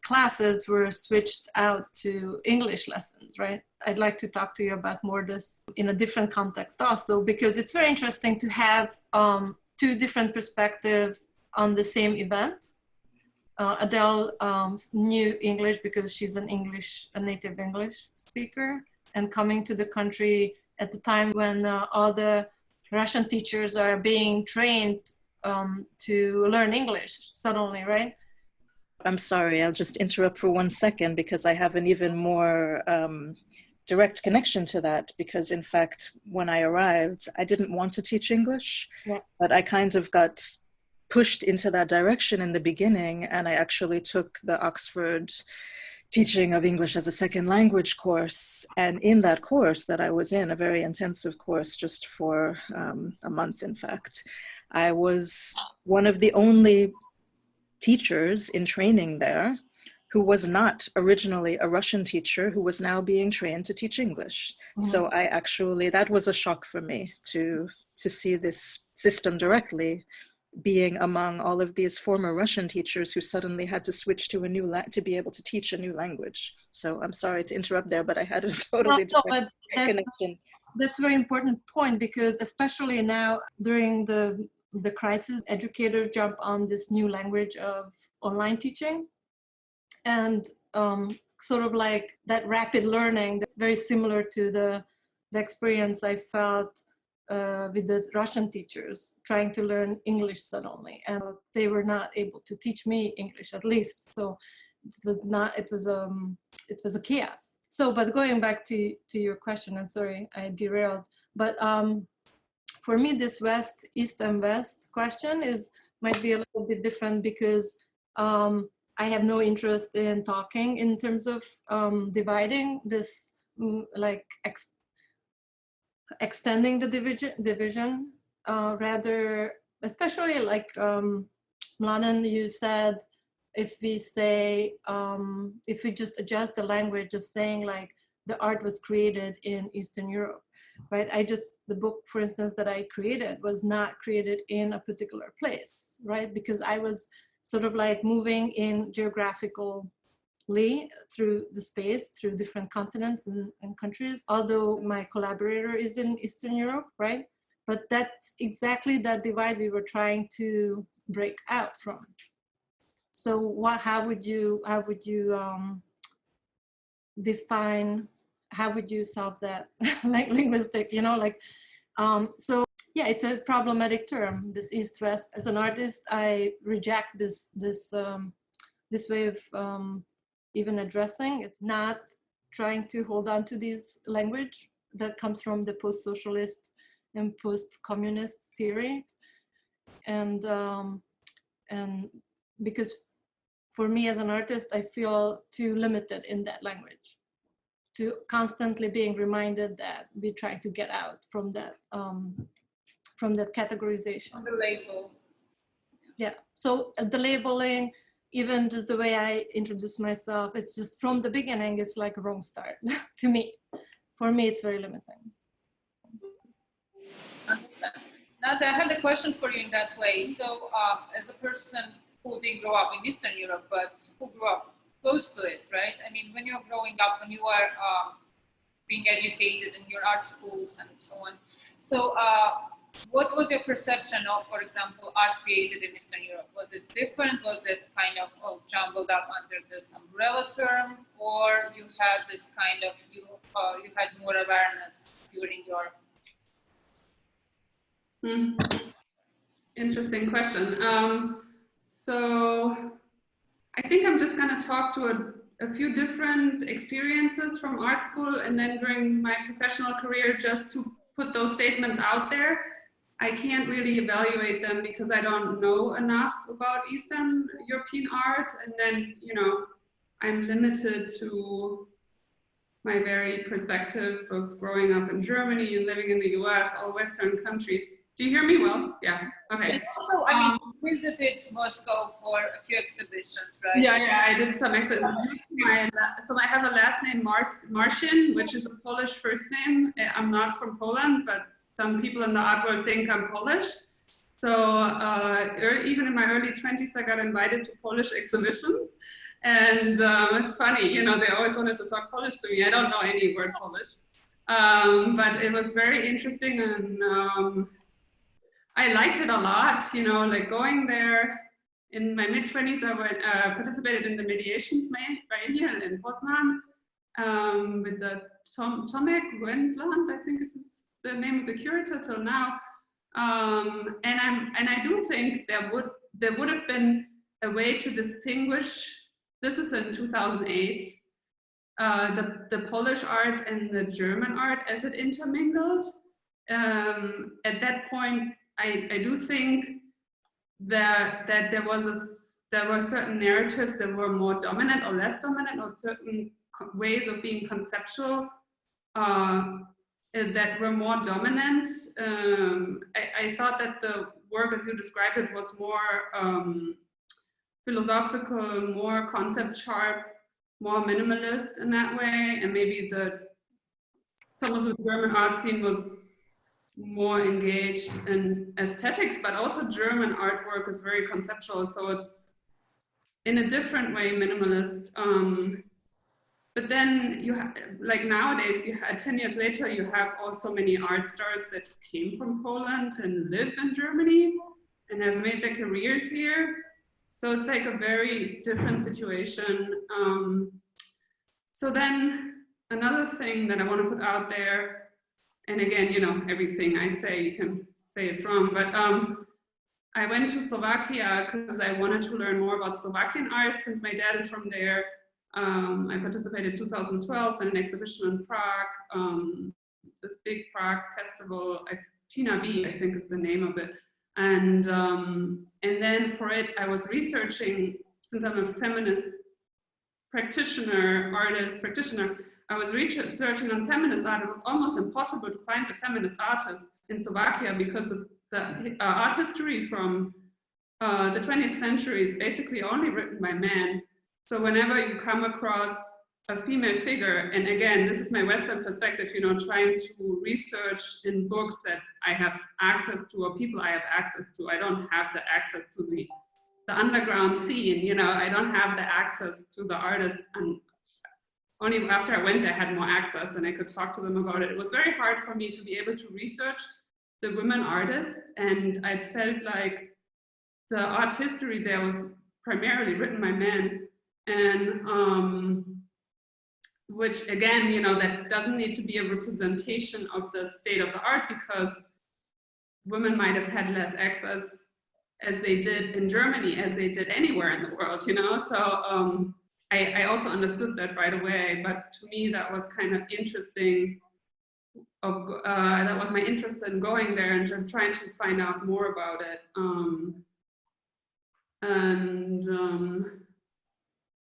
classes were switched out to English lessons, right? I'd like to talk to you about more this in a different context also, because it's very interesting to have two different perspectives on the same event. Adele knew English because she's a native English speaker, and coming to the country at the time when all the Russian teachers are being trained to learn English suddenly, right? I'm sorry, I'll just interrupt for 1 second because I have an even more direct connection to that, because in fact, when I arrived, I didn't want to teach English, but I kind of got pushed into that direction in the beginning, and I actually took the Oxford Teaching of English as a Second Language course. And in that course that I was in, a very intensive course just for a month, in fact, I was one of the only teachers in training there who was not originally a Russian teacher who was now being trained to teach English. Mm-hmm. So I actually, that was a shock for me to see this system directly being among all of these former Russian teachers who suddenly had to switch to to be able to teach a new language. So I'm sorry to interrupt there, but I had a totally different connection. That's a very important point, because especially now during the crisis, educators jump on this new language of online teaching. and sort of like that rapid learning that's very similar to the experience I felt with the Russian teachers trying to learn English suddenly, and they were not able to teach me English, at least. So it was a chaos. So, but going back to your question, and sorry I derailed, but for me this West, East and West question might be a little bit different, because I have no interest in talking in terms of dividing this, like extending the division, rather, especially like Mladen, you said, if we say, if we just adjust the language of saying like the art was created in Eastern Europe, right? The book, for instance, that I created was not created in a particular place, right? Because I was sort of like moving in geographically through the space, through different continents and countries, although my collaborator is in Eastern Europe, right? But that's exactly that divide we were trying to break out from. So how would you define, how would you solve that, like linguistic, so yeah, it's a problematic term, this East-West. As an artist, I reject this way of even addressing. It's not trying to hold on to this language that comes from the post-socialist and post-communist theory, and because for me as an artist, I feel too limited in that language, to constantly being reminded that we try to get out from that categorization. The label. Yeah, so the labeling, even just the way I introduce myself, it's just from the beginning, it's like a wrong start to me. For me, it's very limiting. Understand. Nadja, I had a question for you in that way. So as a person who didn't grow up in Eastern Europe, but who grew up close to it, right? I mean, when you're growing up, when you are being educated in your art schools and so on. So what was your perception of, for example, art created in Eastern Europe? Was it different? Was it kind of jumbled up under this umbrella term? Or you had this kind of, you had more awareness during your... Interesting question. So I think I'm just going to talk to a few different experiences from art school, and then during my professional career, just to put those statements out there. I can't really evaluate them because I don't know enough about Eastern European art, and then, you know, I'm limited to my very perspective of growing up in Germany and living in the US, all Western countries. Do you hear me well? Yeah, okay. And also, I mean, you visited Moscow for a few exhibitions, right? Yeah, I did some exhibitions. So I have a last name, Marcin, which is a Polish first name. I'm not from Poland, but some people in the art world think I'm Polish. So even in my early 20s, I got invited to Polish exhibitions. And it's funny, you know, they always wanted to talk Polish to me. I don't know any word Polish. But it was very interesting, and I liked it a lot, you know, like going there. In my mid-20s, I participated in the mediations biennial in Poznan with the Tomek Wendland, I think is the name of the curator till now. And I do think there would have been a way to distinguish. This is in 2008. The Polish art and the German art as it intermingled. At that point, I do think that there were certain narratives that were more dominant or less dominant, or certain ways of being conceptual that were more dominant. I thought that the work, as you described it, was more philosophical, more concept sharp, more minimalist in that way, and maybe some of the German art scene was more engaged in aesthetics, but also German artwork is very conceptual, so it's in a different way minimalist. But then you have, like nowadays, 10 years later, you have also many art stars that came from Poland and live in Germany and have made their careers here. So it's like a very different situation. So then another thing that I want to put out there, and again, you know, everything I say, you can say it's wrong, but I went to Slovakia because I wanted to learn more about Slovakian art since my dad is from there. I participated in 2012 in an exhibition in Prague, this big Prague festival, Tina B, I think is the name of it. And then for it, I was researching, since I'm a feminist practitioner, I was researching on feminist art. It was almost impossible to find the feminist artists in Slovakia because of the art history from the 20th century is basically only written by men. So whenever you come across a female figure, and again, this is my Western perspective, you know, trying to research in books that I have access to or people I have access to. I don't have the access to the underground scene, you know, I don't have the access to the artists, and only after I went I had more access and I could talk to them about it. It was very hard for me to be able to research the women artists, and I felt like the art history there was primarily written by men, and which again, you know, that doesn't need to be a representation of the state of the art, because women might have had less access as they did in Germany, as they did anywhere in the world, you know? So I also understood that right away, but to me that was kind of interesting. That was my interest in going there and trying to find out more about it.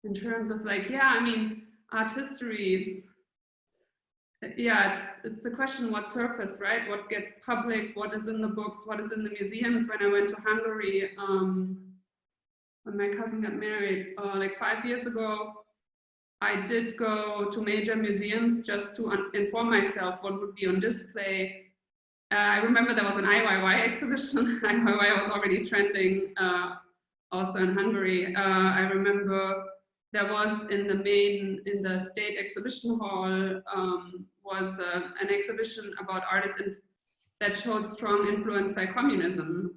In terms of like, yeah, I mean, art history, yeah, it's a question what surface, right? What gets public, what is in the books, what is in the museums. When I went to Hungary, when my cousin got married, like 5 years ago, I did go to major museums just to inform myself what would be on display. I remember there was an IYY exhibition. IYY was already trending also in Hungary. I remember there was in the state exhibition hall was an exhibition about artists that showed strong influence by communism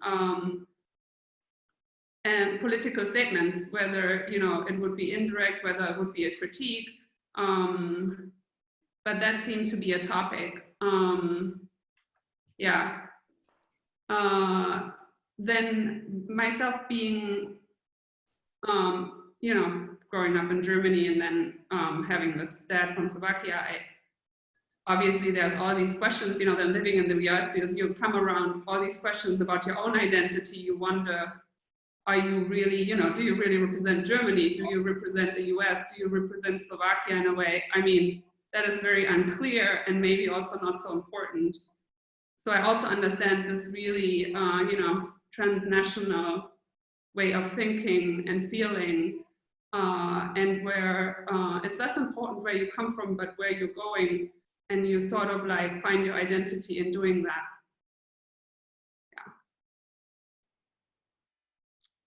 and political statements, whether, you know, it would be indirect, whether it would be a critique, but that seemed to be a topic. Yeah. Then myself being, you know, growing up in Germany and then having this dad from Slovakia, obviously there's all these questions, you know, then living in the US, you come around all these questions about your own identity. You wonder, are you really, you know, do you really represent Germany? Do you represent the US? Do you represent Slovakia in a way? I mean, that is very unclear and maybe also not so important. So I also understand this really, you know, transnational way of thinking and feeling, and where it's less important where you come from, but where you're going, and you sort of like find your identity in doing that. Yeah.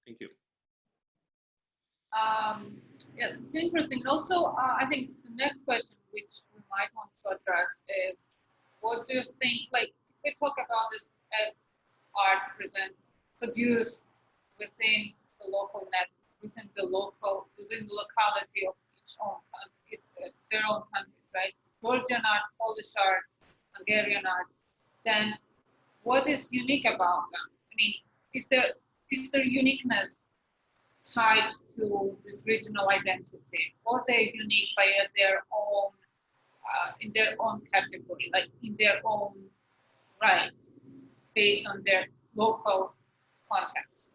Thank you. Yeah, it's interesting. Also, I think the next question which we might want to address is, what do you think, like, we talk about this as arts produced within the local net, within the locality of each own country, their own countries, right? Georgian art, Polish art, Hungarian art. Then, what is unique about them? I mean, is there uniqueness tied to this regional identity, or they're unique by their own, in their own category, like in their own right, based on their local context?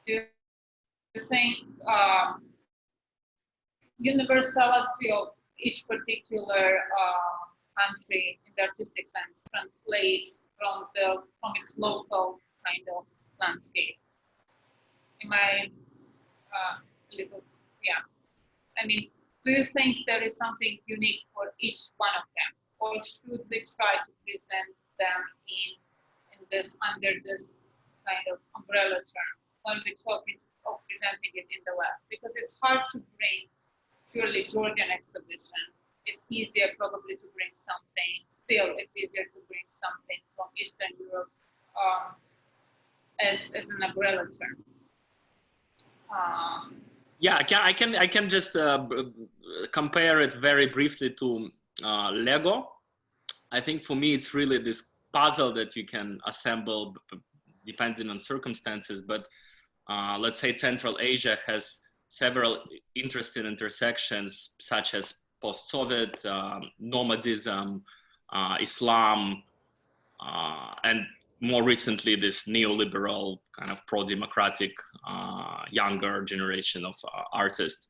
Do you think universality of each particular country in the artistic sense translates from its local kind of landscape? Am I little, yeah. I mean, do you think there is something unique for each one of them, or should we try to present them under this kind of umbrella term when we're talking of presenting it in the West? Because it's hard to bring purely Georgian exhibition. It's easier probably to bring something. Still, it's easier to bring something from Eastern Europe as an umbrella term. Yeah, I can just compare it very briefly to Lego. I think for me it's really this puzzle that you can assemble depending on circumstances. But let's say Central Asia has several interesting intersections, such as post-Soviet nomadism, Islam, and more recently this neoliberal kind of pro-democratic younger generation of artists.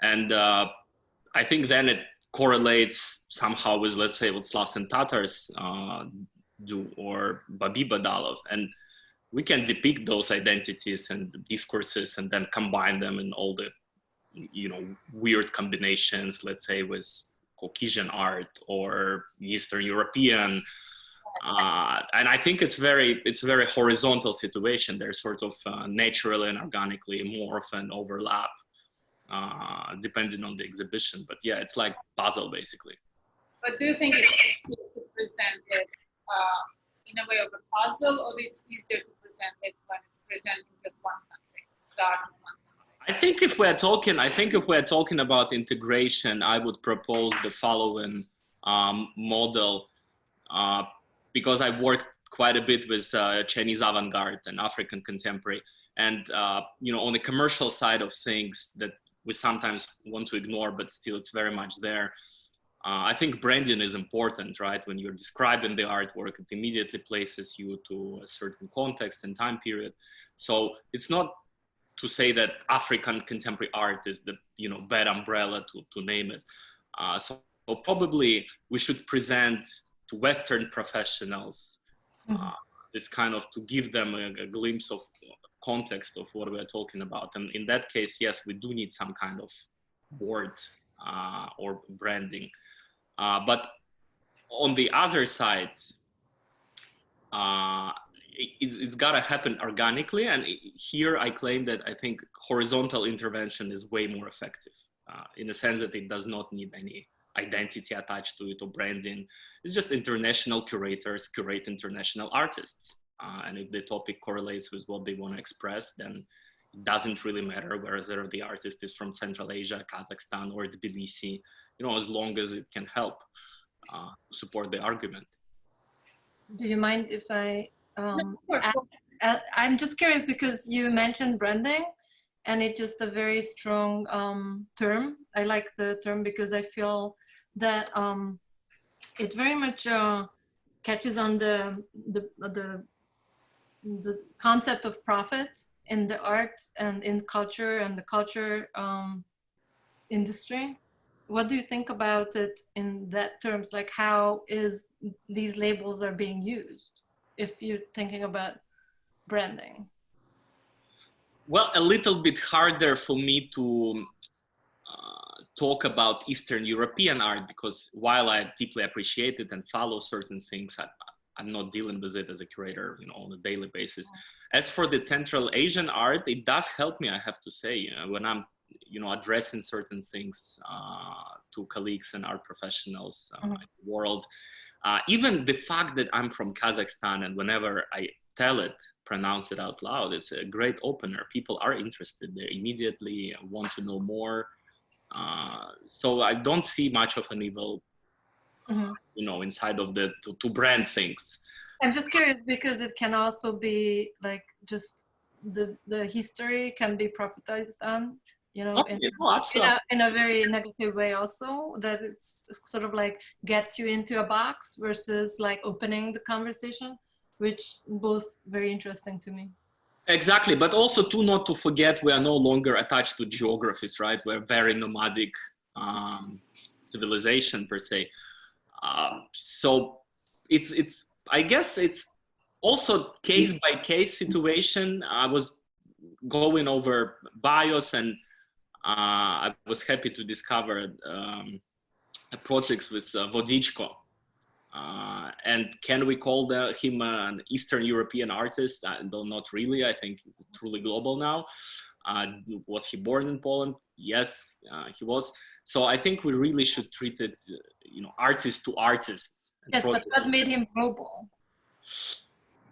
And I think then it correlates somehow with, let's say, what Slavs and Tatars do, or Babi Badalov. And we can depict those identities and discourses and then combine them in all the, you know, weird combinations, let's say, with Caucasian art or Eastern European. And I think it's a very horizontal situation. They're sort of naturally and organically morph and overlap depending on the exhibition. But yeah, it's like puzzle basically. But do you think it's easier to present it in a way of a puzzle, or it's easier to present it when it's presenting just one country, starting one country? I think if we're talking about integration, I would propose the following model. Because I've worked quite a bit with Chinese avant-garde and African contemporary. And, you know, on the commercial side of things that we sometimes want to ignore, but still it's very much there. I think branding is important, right? When you're describing the artwork, it immediately places you to a certain context and time period. So it's not to say that African contemporary art is the, you know, bad umbrella to name it. So probably we should present to Western professionals, this kind of, to give them a glimpse of context of what we're talking about. And in that case, yes, we do need some kind of board or branding. But on the other side, it's gotta happen organically. And here I claim that I think horizontal intervention is way more effective in the sense that it does not need any identity attached to it or branding. It's just international curators curate international artists. And if the topic correlates with what they want to express, then it doesn't really matter whether the artist is from Central Asia, Kazakhstan, or Tbilisi, you know, as long as it can help support the argument. Do you mind if I No, of course. I'm just curious because you mentioned branding, and it's just a very strong term. I like the term because I feel that it very much catches on the concept of profit in the art and in culture and the culture industry. What do you think about it in that terms? Like, how is these labels are being used if you're thinking about branding? Well, a little bit harder for me to talk about Eastern European art, because while I deeply appreciate it and follow certain things, I'm not dealing with it as a curator, you know, on a daily basis. As for the Central Asian art, it does help me, I have to say, you know, when I'm, you know, addressing certain things to colleagues and art professionals in the world. Even the fact that I'm from Kazakhstan, and whenever I tell it, pronounce it out loud, it's a great opener. People are interested. They immediately want to know more. So I don't see much of an evil, you know, inside of the to brand things. I'm just curious because it can also be like just the history can be profitized on, you know, in a very negative way also, that it's sort of like gets you into a box versus like opening the conversation, which both very interesting to me. Exactly, but also too, not to forget, we are no longer attached to geographies, right? We're very nomadic civilization per se. So it's I guess it's also case by case situation. I was going over bios, and I was happy to discover projects with Vodichko. And can we call him an Eastern European artist? Not really. I think he's truly global now. Was he born in Poland? Yes, he was. So I think we really should treat it, you know, artist to artist. Yes, but what made him global?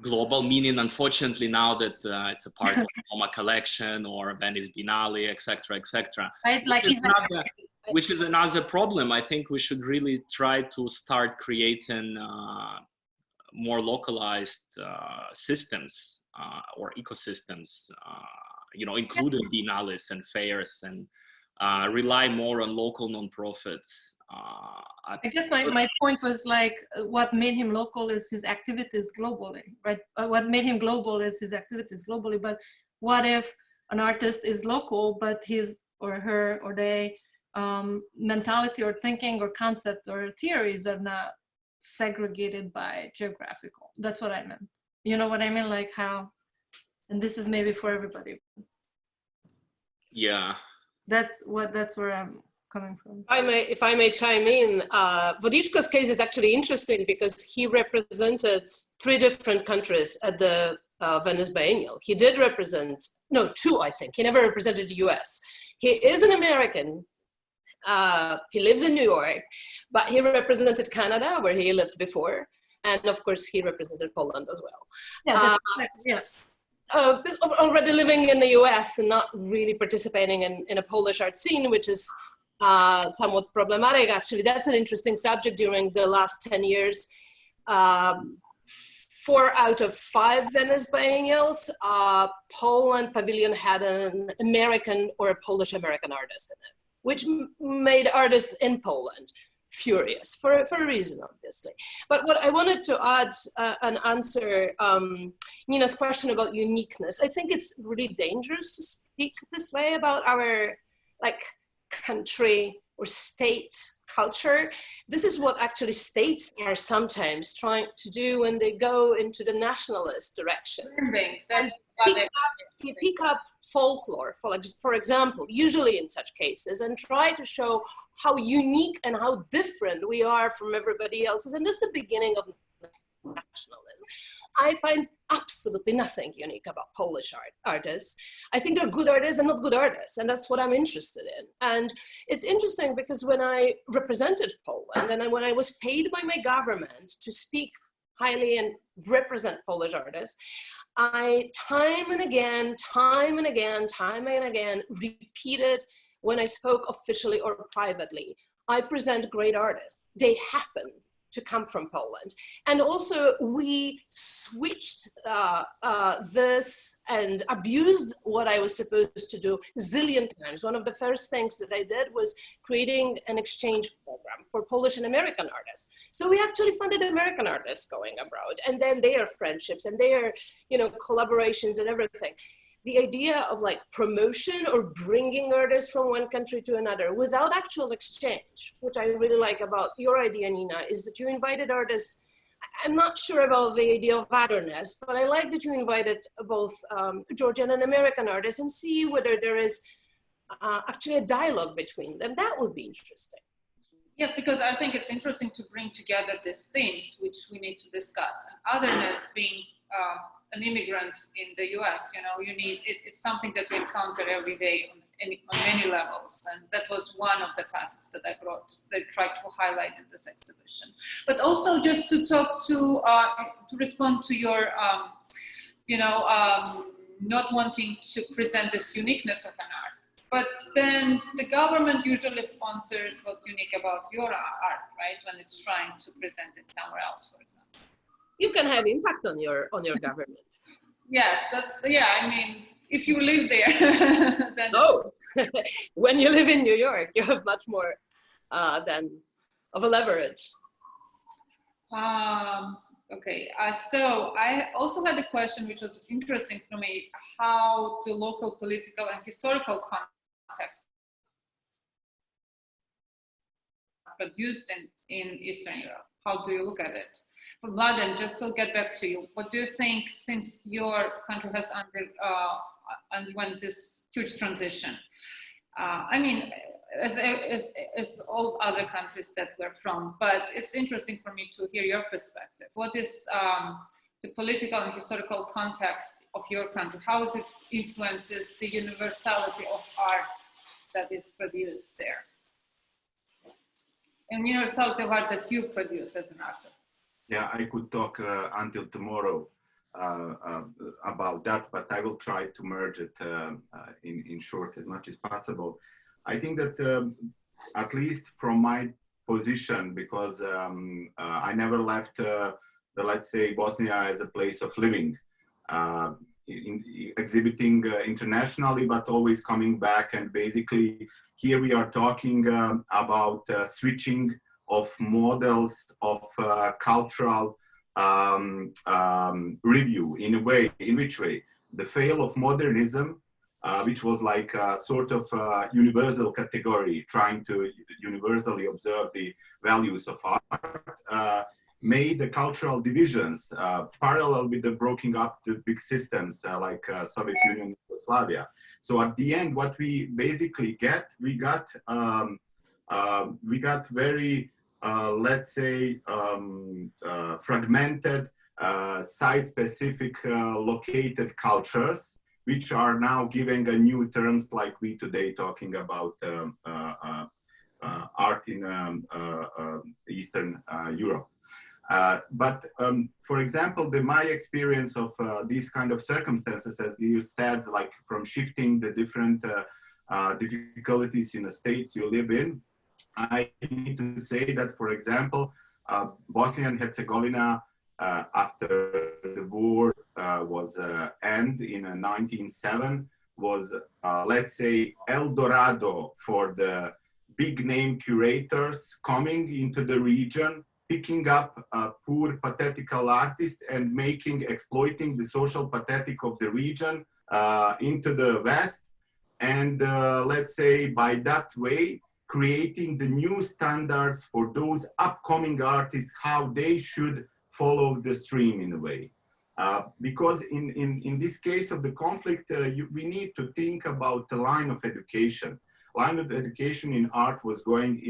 global, meaning unfortunately now that it's a part of MoMA collection or Venice Biennale, etc., etc. Right, like which is another problem. I think we should really try to start creating more localized systems or ecosystems, including biennales and fairs, and rely more on local nonprofits. I guess my point was like what made him local is his activities globally, right? What made him global is his activities globally. But what if an artist is local, but his or her or they mentality or thinking or concept or theories are not segregated by geographical? That's what I meant. You know what I mean? Like how, and this is maybe for everybody. Yeah. That's where I'm coming from. If I may chime in, Vodichka's case is actually interesting because he represented 3 different countries at the Venice Biennial. He did represent, no, 2, I think. He never represented the US. He is an American. He lives in New York, but he represented Canada, where he lived before. And of course, he represented Poland as well. Yeah, that's yeah. Already living in the US and not really participating in a Polish art scene, which is somewhat problematic, actually. That's an interesting subject during the last 10 years. 4 out of 5 Venice Biennials, Poland Pavilion had an American or a Polish-American artist in it, which made artists in Poland furious for a reason, obviously. But what I wanted to add and answer Nina's question about uniqueness, I think it's really dangerous to speak this way about our country or state culture. This is what actually states are sometimes trying to do when they go into the nationalist direction. They pick up folklore, for example, usually in such cases, and try to show how unique and how different we are from everybody else's. And this is the beginning of nationalism. I find absolutely nothing unique about Polish artists. I think they're good artists and not good artists, and that's what I'm interested in. And it's interesting because when I represented Poland and when I was paid by my government to speak highly and represent Polish artists, I time and again repeated when I spoke officially or privately, I present great artists. They happen to come from Poland. And also we switched this and abused what I was supposed to do zillion times. One of the first things that I did was creating an exchange program for Polish and American artists. So we actually funded American artists going abroad, and then their friendships and their, collaborations and everything. The idea of promotion or bringing artists from one country to another without actual exchange, which I really like about your idea, Nina, is that you invited artists. I'm not sure about the idea of Otherness, but I like that you invited both Georgian and American artists and see whether there is actually a dialogue between them. That would be interesting. Yes, because I think it's interesting to bring together these themes which we need to discuss. And Otherness being an immigrant in the US, it's something that we encounter every day on many levels. And that was one of the facets that I tried to highlight in this exhibition. But also just to talk to respond to your, not wanting to present this uniqueness of an art. But then the government usually sponsors what's unique about your art, right? When it's trying to present it somewhere else, for example. You can have impact on your government. Yes, if you live there, then. Oh, when you live in New York, you have much more than of a leverage. Okay, so I also had a question which was interesting for me, how the local political and historical context produced in Eastern Europe. How do you look at it? For Mladen, just to get back to you, what do you think, since your country has underwent this huge transition? As all other countries that we're from, but it's interesting for me to hear your perspective. What is the political and historical context of your country? How it influences the universality of art that is produced there? And universality of art that you produce as an artist. Yeah, I could talk until tomorrow about that, but I will try to merge it in short as much as possible. I think that at least from my position, because I never left let's say, Bosnia as a place of living, exhibiting internationally, but always coming back. And basically, here we are talking about switching of models of cultural review in a way. In which way? The fail of modernism, which was like a sort of universal category, trying to universally observe the values of art, made the cultural divisions parallel with the breaking up the big systems like Soviet Union, Yugoslavia. So at the end, what we basically we got very, let's say, fragmented, site-specific located cultures, which are now giving a new terms like we today talking about art in Eastern Europe. But for example, my experience of these kind of circumstances, as you said, like from shifting the different difficulties in the states you live in, I need to say that, for example, Bosnia and Herzegovina, after the war was end in 1907, was, let's say, El Dorado for the big name curators coming into the region, picking up poor pathetical artists and exploiting the social pathetic of the region into the West. And let's say by that way, creating the new standards for those upcoming artists, how they should follow the stream in a way. Because in this case of the conflict, we need to think about the line of education. Line of education in art was going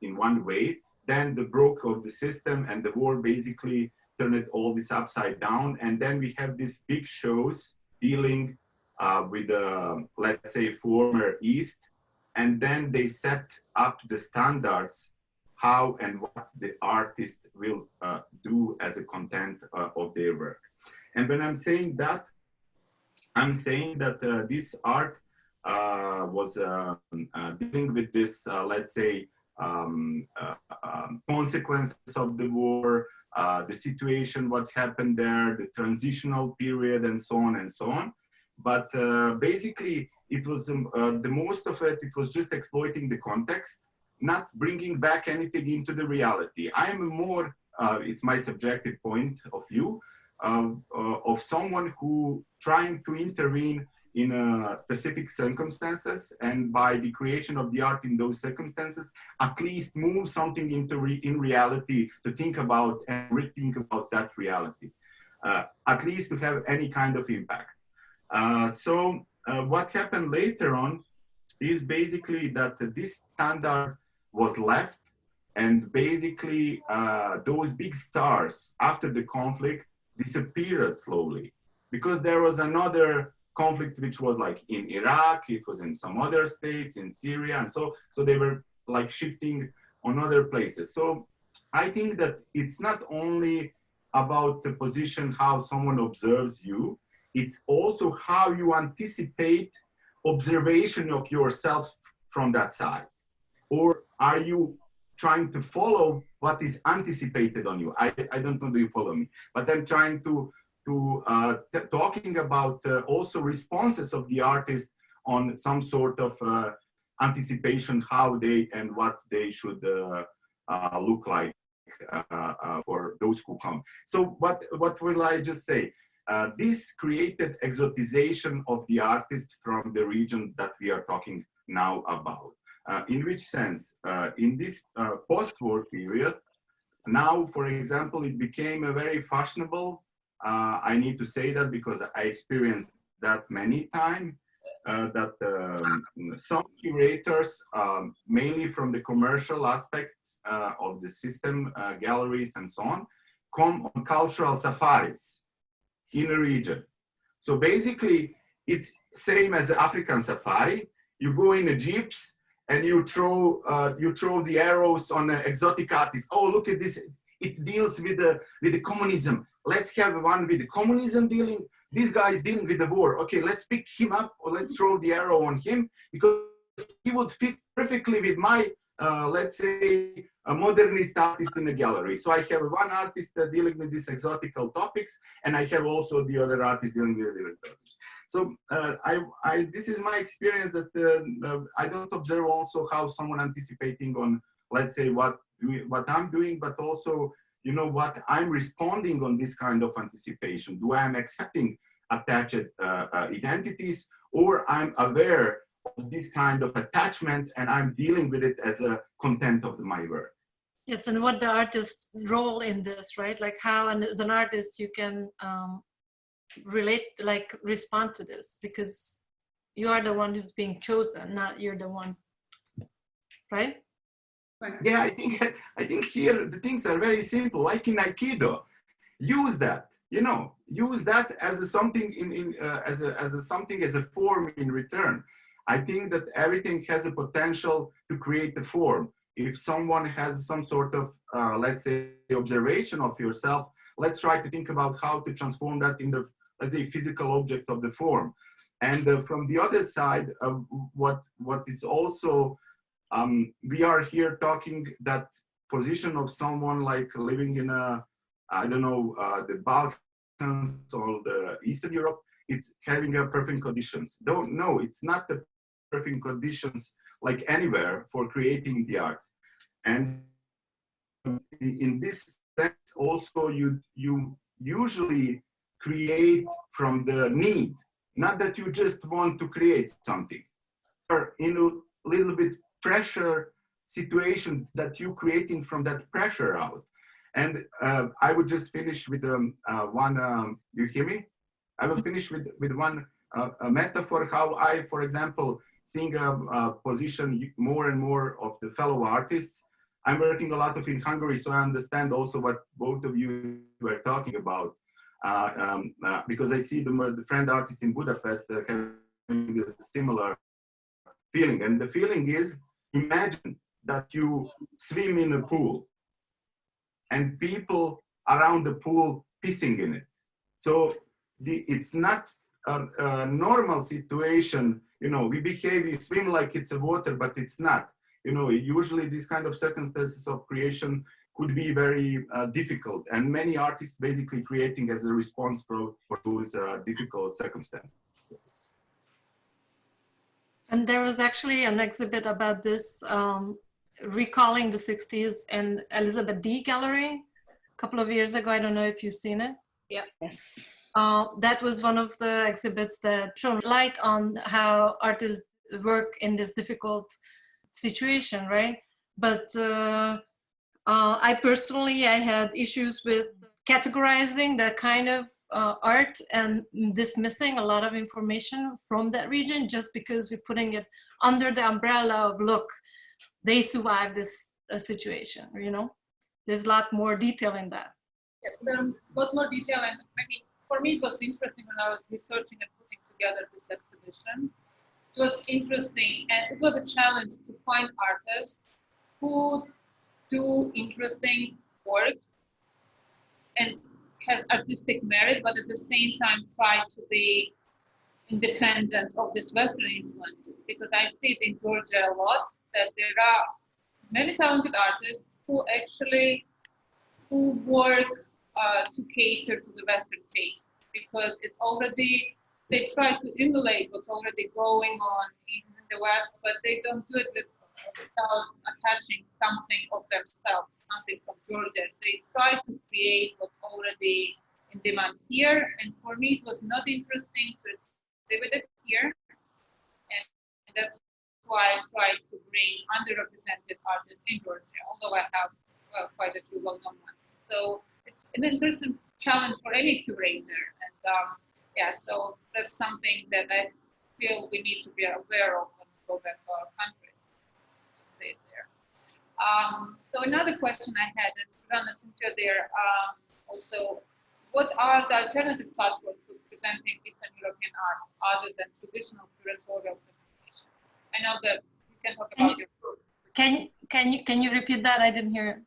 in one way. Then the broke of the system and the war basically turned all this upside down. And then we have these big shows dealing with, let's say, former East. And then they set up the standards, how and what the artist will do as a content of their work. And when I'm saying that, I'm saying that this art was dealing with this, let's say, consequences of the war, the situation, what happened there, the transitional period, and so on and so on. But basically, it was the most of it, it was just exploiting the context, not bringing back anything into the reality. I am more, it's my subjective point of view, of someone who trying to intervene in specific circumstances, and by the creation of the art in those circumstances, at least move something into in reality to think about and rethink about that reality, at least to have any kind of impact. So what happened later on is basically that this standard was left, and basically those big stars after the conflict disappeared slowly, because there was another conflict which was like in Iraq, it was in some other states, in Syria, and so they were like shifting on other places. So I think that it's not only about the position, how someone observes you, it's also how you anticipate observation of yourself from that side. Or are you trying to follow what is anticipated on you? I don't know, do you follow me? But I'm trying to talking about also responses of the artist on some sort of anticipation, how they and what they should look like for those who come. So what will I just say? This created exotization of the artist from the region that we are talking now about. In which sense? In this post-war period, now, for example, it became a very fashionable. I need to say that because I experienced that many times, that some curators, mainly from the commercial aspects of the system, galleries and so on, come on cultural safaris in a region. So basically, it's same as the African safari. You go in a jeeps and you throw the arrows on an exotic artist. Oh, look at this it deals with the communism. Let's have one with the communism dealing. This guy is dealing with the war. Okay, let's pick him up, or let's throw the arrow on him, because he would fit perfectly with my, let's say, a modernist artist in a gallery. So I have one artist dealing with these exotical topics, and I have also the other artist dealing with different topics. So this is my experience, that I don't observe also how someone anticipating on, let's say, what I'm doing, but also, you know, what I'm responding on this kind of anticipation. Do I am accepting attached identities, or I'm aware of this kind of attachment and I'm dealing with it as a content of my work? Yes, and what the artist's role in this, right? Like how, and as an artist, you can relate, like respond to this, because you are the one who's being chosen, not you're the one, right? Yeah, I think here the things are very simple. Like in Aikido, use that, you know, use that as a something as a form in return. I think that everything has a potential to create a form. If someone has some sort of, let's say, observation of yourself, let's try to think about how to transform that in the, let's say, physical object of the form. And from the other side, what is also, we are here talking that position of someone like living in a, I don't know, the Balkans or the Eastern Europe, it's having a perfect conditions. No, it's not the perfect conditions like anywhere for creating the art. And in this sense, also you usually create from the need, not that you just want to create something, or in a little bit pressure situation that you creating from that pressure out. And I would just finish with one, you hear me? I will finish with one a metaphor, how I, for example, seeing a position more and more of the fellow artists. I'm working a lot in Hungary, so I understand also what both of you were talking about, because I see the friend artists in Budapest having a similar feeling. And the feeling is, imagine that you swim in a pool and people around the pool pissing in it. So it's not a normal situation. You know, we behave, we swim like it's a water, but it's not. You know, usually these kind of circumstances of creation could be very difficult, and many artists basically creating as a response for those difficult circumstances. And there was actually an exhibit about this, recalling the 60s in Elizabeth D Gallery a couple of years ago. I don't know if you've seen it. Yeah. Yes. That was one of the exhibits that shone light on how artists work in this difficult situation, right? But I personally, I had issues with categorizing that kind of art and dismissing a lot of information from that region just because we're putting it under the umbrella of, look, they survived this situation, you know? There's a lot more detail in that. Yes, there's a lot more detail, and I mean, for me it was interesting when I was researching and putting together this exhibition. It was interesting, and it was a challenge to find artists who do interesting work and has artistic merit, but at the same time try to be independent of this Western influences. Because I see it in Georgia a lot, that there are many talented artists who actually work to cater to the Western taste, because it's already, they try to emulate what's already going on in the West, but they don't do it without attaching something of themselves, something from Georgia. They try to create what's already in demand here, and for me it was not interesting to exhibit it here, and that's why I tried to bring underrepresented artists in Georgia, although I have quite a few well-known ones. So it's an interesting challenge for any curator, and yeah, so that's something that I feel we need to be aware of when we go back to our countries. Let's say it there. So another question I had, and Zsuzsanna, since you're there, also, what are the alternative platforms for presenting Eastern European art other than traditional curatorial presentations? I know that you can talk about your group. Can you repeat that? I didn't hear it.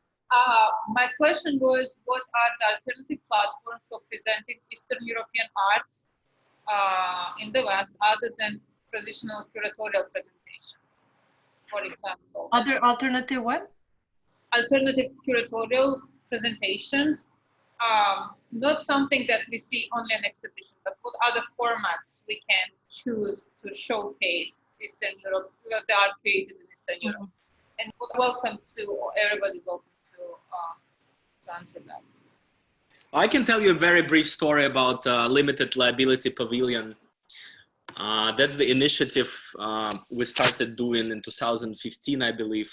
My question was, what are the alternative platforms for presenting Eastern European art in the West other than traditional curatorial presentations, for example? Other alternative what? Alternative curatorial presentations, not something that we see only in exhibition, but what other formats we can choose to showcase Eastern Europe, the art created in Eastern Europe. And welcome to everybody, welcome to answer that. I can tell you a very brief story about Limited Liability Pavilion. That's the initiative we started doing in 2015, I believe,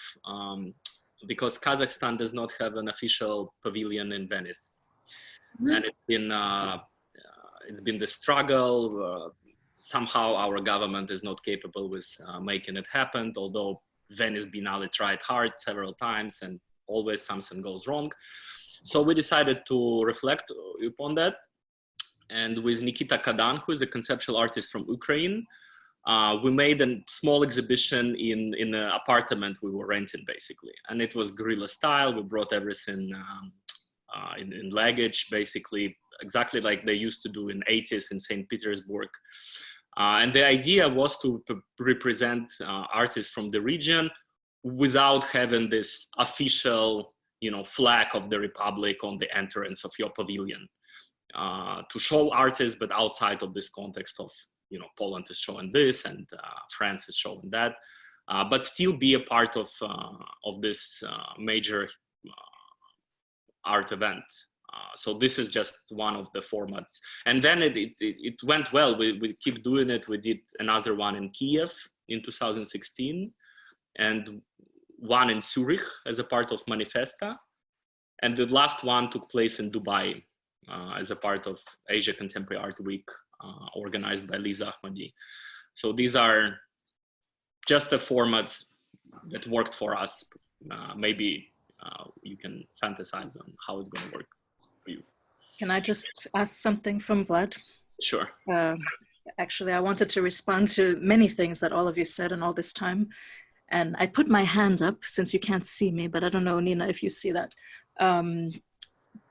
because Kazakhstan does not have an official pavilion in Venice. And it's been the struggle. Somehow our government is not capable with making it happen, although Venice Biennale tried hard several times and always something goes wrong. So we decided to reflect upon that. And with Nikita Kadan, who is a conceptual artist from Ukraine, we made a small exhibition in an apartment we were renting, basically. And it was guerrilla style. We brought everything in luggage, basically, exactly like they used to do in the 80s in St. Petersburg. And the idea was to represent artists from the region without having this official, flag of the Republic on the entrance of your pavilion. To show artists, but outside of this context of, Poland is showing this and France is showing that, but still be a part of this major art event. So this is just one of the formats. And then it went well. We keep doing it. We did another one in Kiev in 2016 and one in Zurich as a part of Manifesta. And the last one took place in Dubai as a part of Asia Contemporary Art Week organized by Liza Ahmadi. So these are just the formats that worked for us. Maybe you can fantasize on how it's going to work for you. Can I just ask something from Vlad? Sure. Actually, I wanted to respond to many things that all of you said in all this time. And I put my hands up since you can't see me, but I don't know, Nina, if you see that.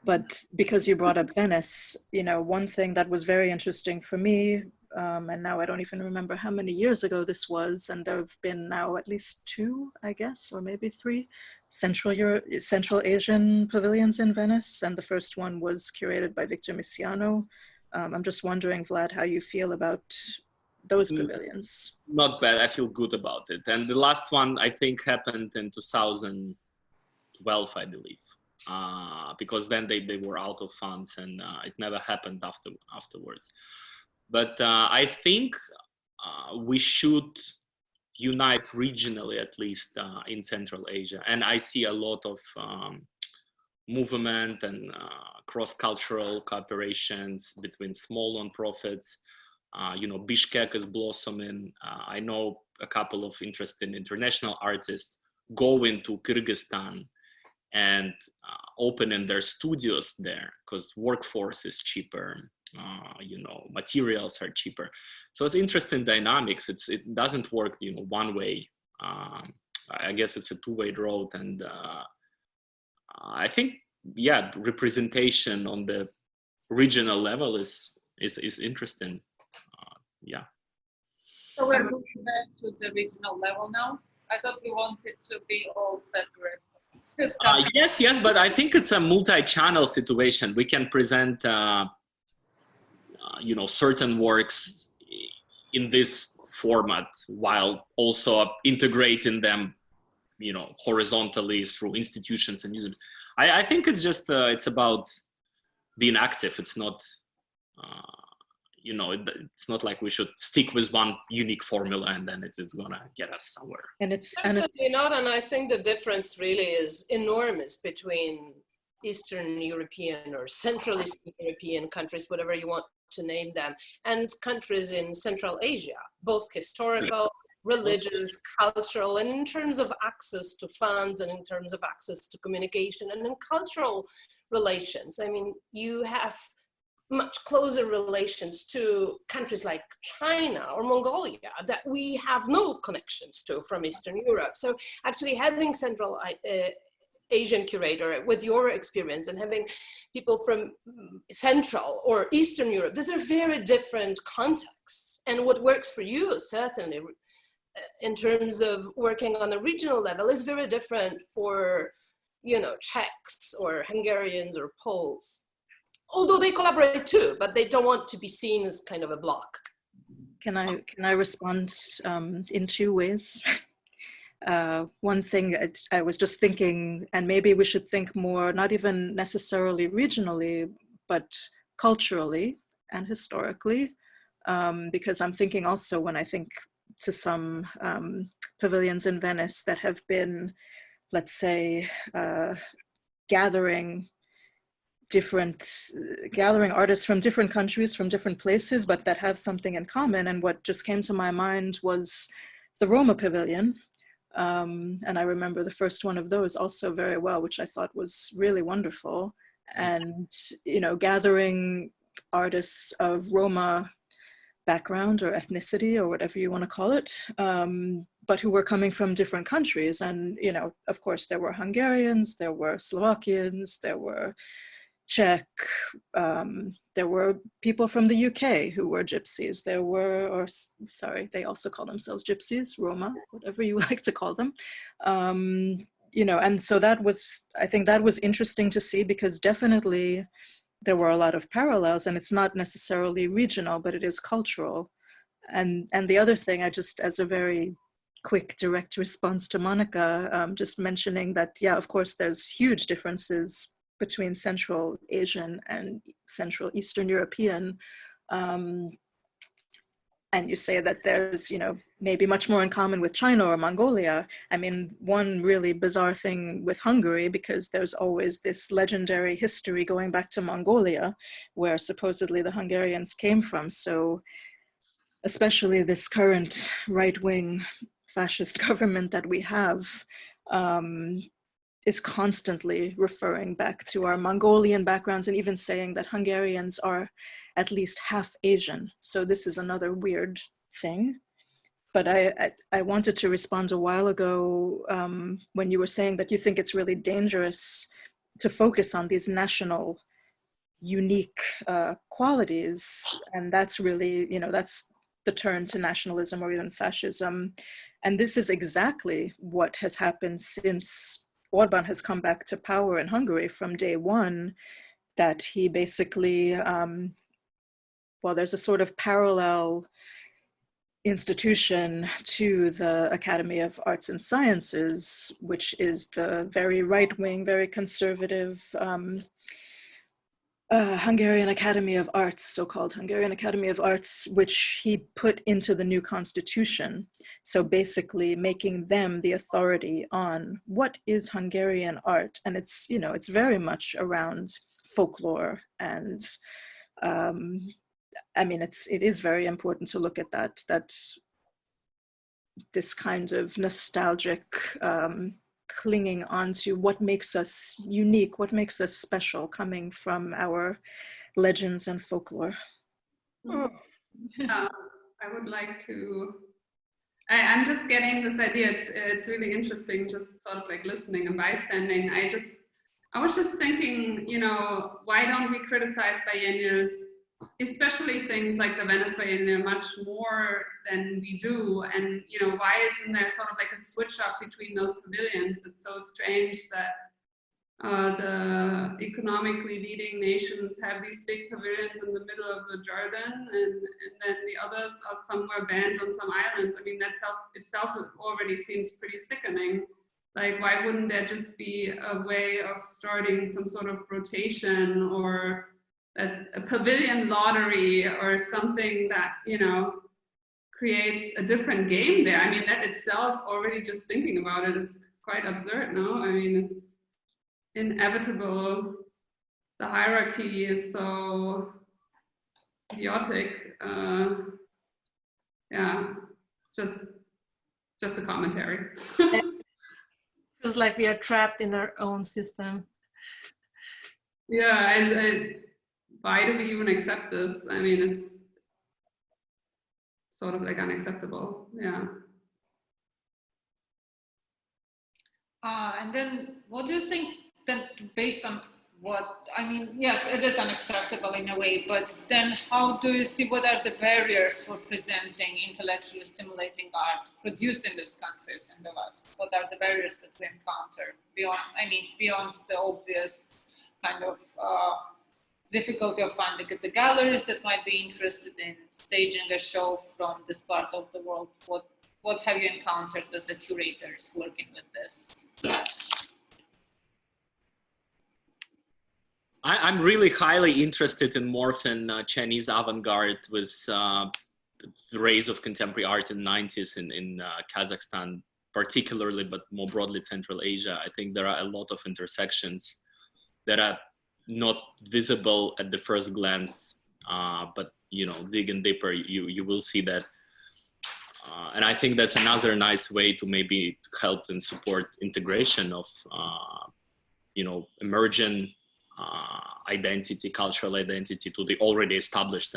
But because you brought up Venice, one thing that was very interesting for me, and now I don't even remember how many years ago this was, and there have been now at least 2, I guess, or maybe 3 Central Asian pavilions in Venice, and the first one was curated by Victor Misiano. I'm just wondering, Vlad, how you feel about those pavilions. Not bad. I feel good about it. And the last one, I think, happened in 2012, I believe, because then they were out of funds and it never happened afterwards. But I think we should unite regionally, at least in Central Asia. And I see a lot of movement and cross-cultural cooperations between small nonprofits. Bishkek is blossoming. I know a couple of interesting international artists going to Kyrgyzstan and opening their studios there because workforce is cheaper. Materials are cheaper. So it's interesting dynamics. It doesn't work, one way. I guess it's a two-way road. And I think, representation on the regional level is interesting. So we're moving back to the regional level now. I thought we wanted to be all separate. Yes, but I think it's a multi-channel situation. We can present, certain works in this format while also integrating them, horizontally through institutions and museums. I think it's just, it's about being active. It's not, it's not like we should stick with one unique formula and then it's gonna get us somewhere. And it's not, and I think the difference really is enormous between Eastern European or Central Eastern European countries, whatever you want to name them, and countries in Central Asia, both historical, religious, cultural, and in terms of access to funds and in terms of access to communication and in cultural relations. I mean, you have much closer relations to countries like China or Mongolia that we have no connections to from Eastern Europe. So actually having Central Asian curator with your experience and having people from Central or Eastern Europe, these are very different contexts. And what works for you, certainly, in terms of working on a regional level is very different for, you know, Czechs or Hungarians or Poles. Although they collaborate too, but they don't want to be seen as kind of a block. Can I respond in two ways? One thing I was just thinking, and maybe we should think more, not even necessarily regionally, but culturally and historically, because I'm thinking also when I think to some pavilions in Venice that have been, let's say, gathering artists from different countries, from different places, but that have something in common. And what just came to my mind was the Roma Pavilion. And I remember the first one of those also very well, which I thought was really wonderful. And, you know, gathering artists of Roma background or ethnicity or whatever you want to call it, but who were coming from different countries. And, you know, of course, there were Hungarians, there were Slovakians, there were Czech, there were people from the UK who were gypsies. There were, or sorry, they also call themselves gypsies, Roma, whatever you like to call them. You know, and so that was, I think that was interesting to see, because definitely there were a lot of parallels, and it's not necessarily regional, but it is cultural. And the other thing, I just, as a very quick direct response to Monika, just mentioning that, yeah, of course, there's huge differences between Central Asian and Central Eastern European. And you say that there's, you know, maybe much more in common with China or Mongolia. I mean, one really bizarre thing with Hungary, because there's always this legendary history going back to Mongolia, where supposedly the Hungarians came from. So especially this current right-wing fascist government that we have, is constantly referring back to our Mongolian backgrounds, and even saying that Hungarians are at least half Asian. So this is another weird thing. But I wanted to respond a while ago when you were saying that you think it's really dangerous to focus on these national unique qualities. And that's really, you know, that's the turn to nationalism or even fascism. And this is exactly what has happened since Orbán has come back to power in Hungary from day one, that he basically, well, there's a sort of parallel institution to the Academy of Arts and Sciences, which is the very right-wing, very conservative Hungarian Academy of Arts, so-called Hungarian Academy of Arts, which he put into the new constitution. So basically making them the authority on what is Hungarian art. And it's, you know, it's very much around folklore. And I mean, it is very important to look at that this kind of nostalgic clinging on to what makes us unique, what makes us special, coming from our legends and folklore. Yeah, I would like to, I'm just getting this idea, it's really interesting, just sort of like listening and bystanding. I was just thinking, you know, why don't we criticize biennials, especially things like the Venice Biennial, much more than we do? And, you know, why isn't there sort of like a switch up between those pavilions? It's so strange that the economically leading nations have these big pavilions in the middle of the Jordan, and then the others are somewhere banned on some islands. I mean, that itself already seems pretty sickening. Like, why wouldn't there just be a way of starting some sort of rotation, or that's a pavilion lottery or something that, you know, creates a different game there? I mean, that itself, already just thinking about it, it's quite absurd, no? I mean, it's inevitable. The hierarchy is so idiotic. Yeah, just a commentary. Feels like we are trapped in our own system. Yeah, why do we even accept this? I mean, it's sort of like unacceptable. Yeah. And then what do you think that based on what, I mean, yes, it is unacceptable in a way, but then how do you see what are the barriers for presenting intellectually stimulating art produced in these countries in the West? What are the barriers that we encounter beyond the obvious kind of difficulty of finding the galleries that might be interested in staging a show from this part of the world? What have you encountered as a curators working with this? I'm really highly interested in morphing Chinese avant-garde with the rise of contemporary art in the 90s in Kazakhstan, particularly, but more broadly Central Asia. I think there are a lot of intersections that are not visible at the first glance, but digging deeper, you will see that. And I think that's another nice way to maybe help and support integration of emerging identity, cultural identity to the already established.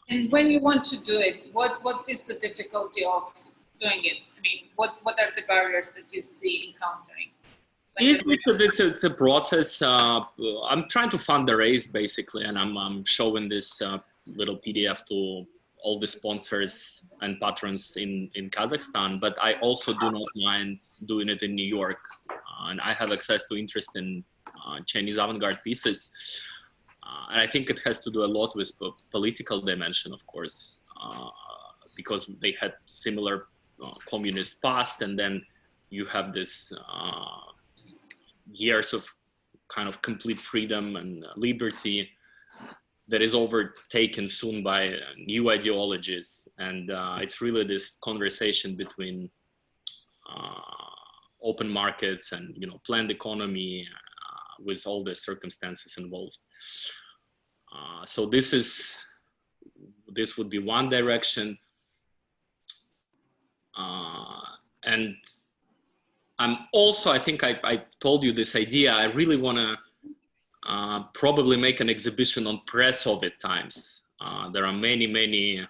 And when you want to do it, what is the difficulty of doing it? I mean, what are the barriers that you see encountering? It's a process. I'm trying to fund the race basically, and I'm showing this little PDF to all the sponsors and patrons in Kazakhstan, but I also do not mind doing it in New York. And I have access to interest in Chinese avant-garde pieces. And I think it has to do a lot with political dimension, of course, because they had similar communist past, and then you have this years of kind of complete freedom and liberty that is overtaken soon by new ideologies. And it's really this conversation between open markets and planned economy with all the circumstances involved. So this would be one direction. And I'm also, I think I told you this idea, I really want to probably make an exhibition on pre-Soviet times. There are many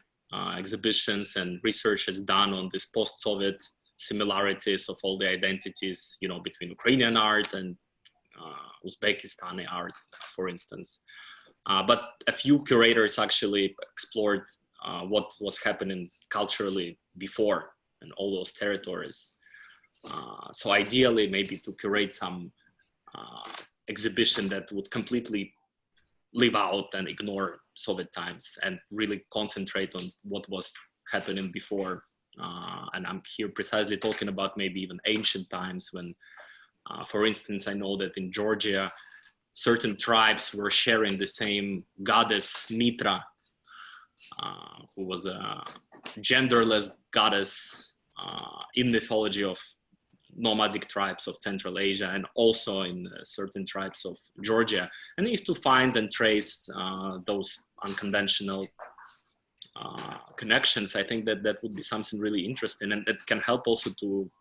exhibitions and research done on this post-Soviet similarities of all the identities, between Ukrainian art and Uzbekistani art, for instance. But a few curators actually explored what was happening culturally before in all those territories. So ideally, maybe to curate some exhibition that would completely leave out and ignore Soviet times and really concentrate on what was happening before. And I'm here precisely talking about maybe even ancient times when, for instance, I know that in Georgia, certain tribes were sharing the same goddess Mitra, who was a genderless goddess in mythology of nomadic tribes of Central Asia and also in certain tribes of Georgia. And if to find and trace those unconventional connections, I think that would be something really interesting, and it can help also to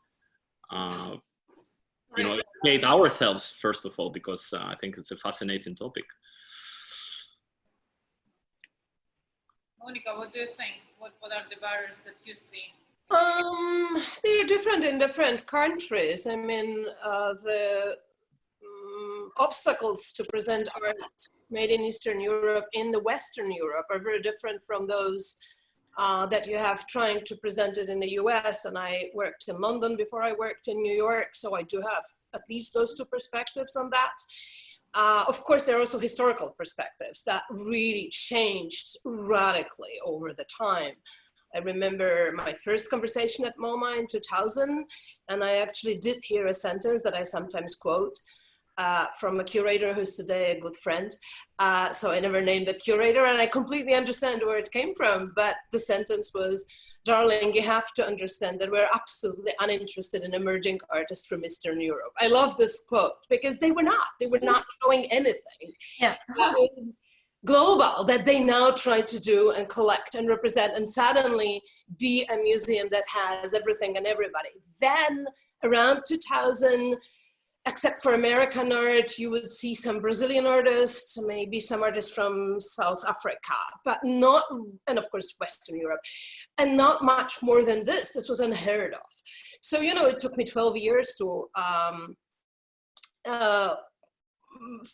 educate ourselves, first of all, because I think it's a fascinating topic. Monika, what do you think? What are the barriers that you see? They're different in different countries. I mean, the obstacles to present art made in Eastern Europe in the Western Europe are very different from those that you have trying to present it in the US. And I worked in London before I worked in New York, so I do have at least those two perspectives on that. Of course, there are also historical perspectives that really changed radically over the time. I remember my first conversation at MoMA in 2000, and I actually did hear a sentence that I sometimes quote from a curator who's today a good friend. So I never named the curator, and I completely understand where it came from, but the sentence was, "Darling, you have to understand that we're absolutely uninterested in emerging artists from Eastern Europe." I love this quote because they were not showing anything. Yeah. Global that they now try to do and collect and represent and suddenly be a museum that has everything and everybody. Then around 2000, except for American art, you would see some Brazilian artists, maybe some artists from South Africa, but not, and of course, Western Europe, and not much more than this. This was unheard of. So, you know, it took me 12 years to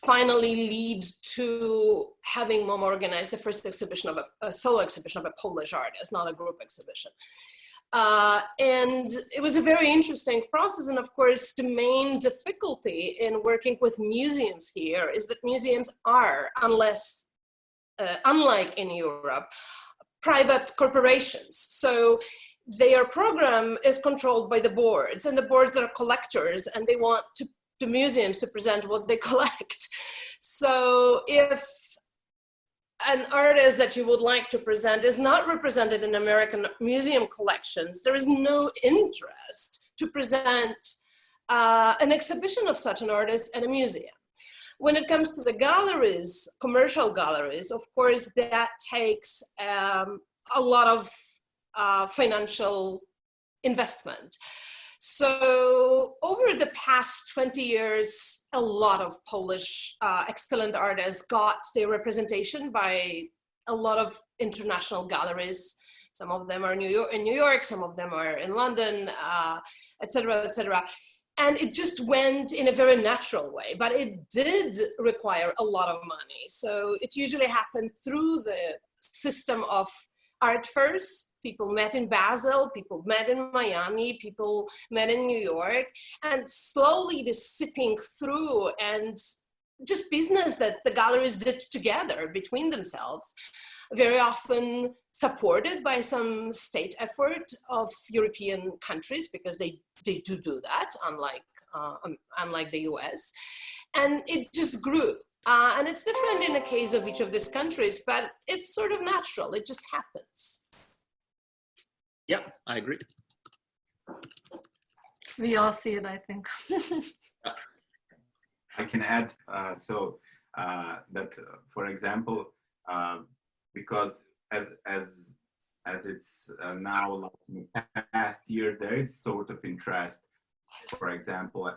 finally lead to having MoMA organize the first exhibition of a solo exhibition of a Polish artist, not a group exhibition. And it was a very interesting process. And of course, the main difficulty in working with museums here is that museums are, unlike in Europe, private corporations. So their program is controlled by the boards, and the boards are collectors, and they want the museums to present what they collect. So if an artist that you would like to present is not represented in American museum collections, there is no interest to present an exhibition of such an artist at a museum. When it comes to the galleries, commercial galleries, of course, that takes a lot of financial investment. So over the past 20 years, a lot of Polish excellent artists got their representation by a lot of international galleries. Some of them are in New York, some of them are in London, et cetera, et cetera. And it just went in a very natural way, but it did require a lot of money. So it usually happened through the system of art fairs. People met in Basel, people met in Miami, people met in New York, and slowly this sipping through and just business that the galleries did together between themselves, very often supported by some state effort of European countries, because they do that, unlike the US. And it just grew. And it's different in the case of each of these countries, but it's sort of natural, it just happens. Yeah, I agree. We all see it, I think. I can add, that, for example, because as it's now, like in the past year, there is sort of interest, for example,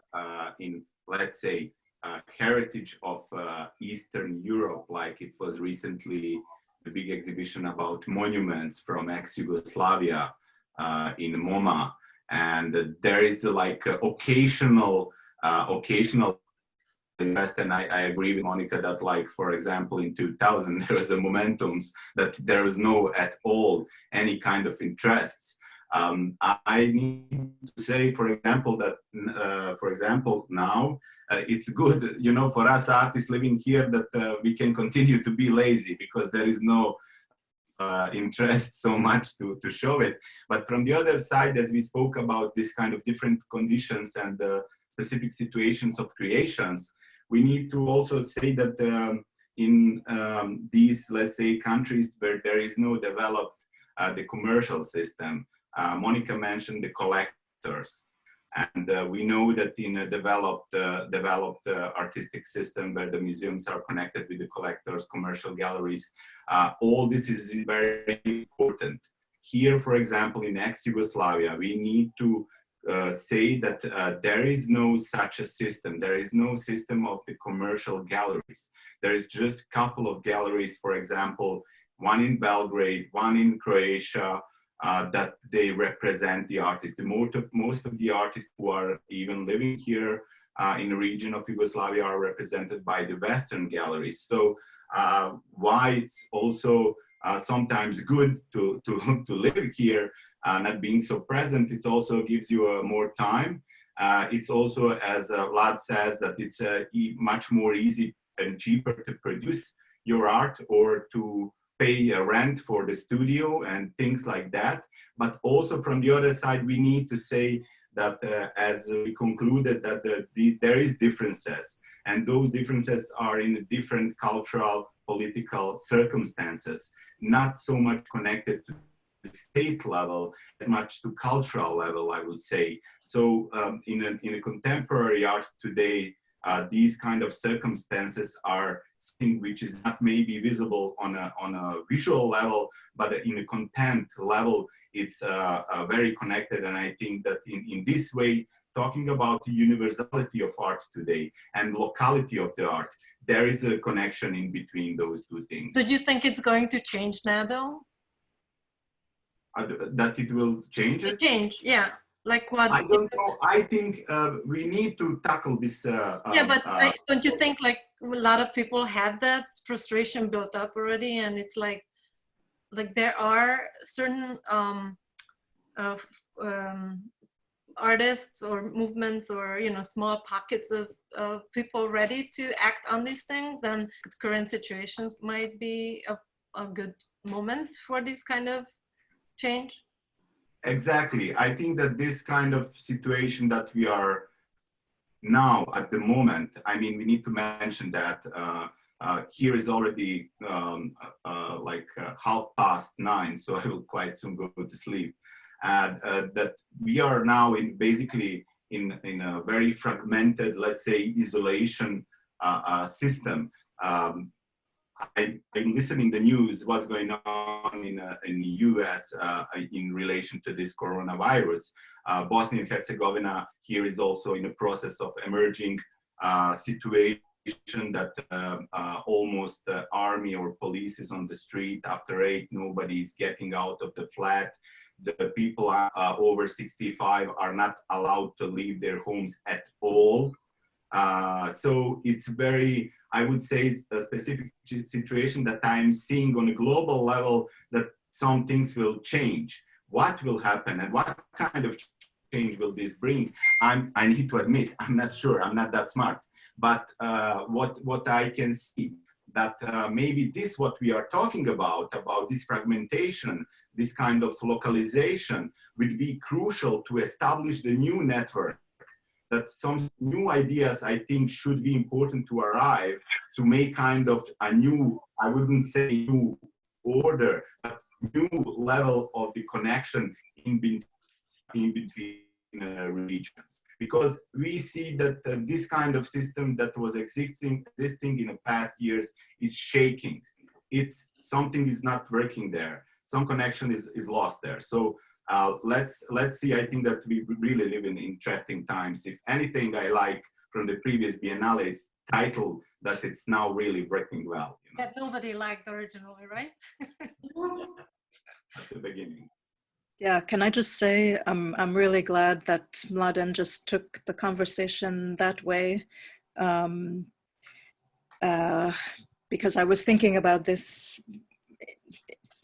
in, let's say, heritage of Eastern Europe, like it was recently a big exhibition about monuments from ex-Yugoslavia in MoMA, and there is like occasional invest, and I agree with Monika that, like, for example, in 2000 there was a momentum that there was no at all any kind of interests. I need to say, for example, that now it's good, you know, for us artists living here, that we can continue to be lazy because there is no interest so much to show it. But from the other side, as we spoke about this kind of different conditions and specific situations of creations, we need to also say that in these, let's say, countries where there is no developed the commercial system, Monika mentioned the collectors. And we know that in a developed artistic system where the museums are connected with the collectors, commercial galleries, all this is very important. Here, for example, in ex-Yugoslavia, we need to say that there is no such a system. There is no system of the commercial galleries. There is just a couple of galleries, for example, one in Belgrade, one in Croatia, that they represent the artists. Most of the artists who are even living here in the region of Yugoslavia are represented by the Western galleries. So why it's also sometimes good to live here, not being so present, it also gives you more time. It's also, as Vlad says, that it's much more easy and cheaper to produce your art or to pay a rent for the studio and things like that. But also from the other side, we need to say that as we concluded that there is differences, and those differences are in different cultural, political circumstances, not so much connected to the state level as much to cultural level, I would say. So in a contemporary art today, these kind of circumstances are something which is not maybe visible on a visual level, but in a content level, it's very connected. And I think that in this way, talking about the universality of art today and locality of the art, there is a connection in between those two things. So do you think it's going to change now, though? That it will change it? Change, yeah. Like what? I don't know. I think we need to tackle this. Yeah, but don't you think like a lot of people have that frustration built up already, and it's like there are certain artists or movements or small pockets of people ready to act on these things, and current situations might be a good moment for this kind of change. Exactly. I think that this kind of situation that we are now at the moment, I mean, we need to mention that here is already like 9:30, so I will quite soon go to sleep. And that we are now basically in a very fragmented, let's say, isolation system. I'm listening the news, what's going on in the US in relation to this coronavirus. Bosnia and Herzegovina here is also in the process of emerging situation that almost the army or police is on the street after 8, nobody is getting out of the flat. The people over 65 are not allowed to leave their homes at all. So it's very, I would say, a specific situation that I'm seeing on a global level that some things will change. What will happen and what kind of change will this bring? I need to admit, I'm not sure, I'm not that smart. But what I can see that maybe this what we are talking about this fragmentation, this kind of localization would be crucial to establish the new network. That some new ideas, I think, should be important to arrive to make kind of a new, I wouldn't say new order, but new level of the connection in between regions. Because we see that this kind of system that was existing in the past years is shaking. Something is not working there. Some connection is lost there. So let's see. I think that we really live in interesting times. If anything, I like from the previous Biennale's title that it's now really working well. That nobody liked originally, right? At the beginning. Yeah, can I just say I'm really glad that Mladen just took the conversation that way, because I was thinking about this.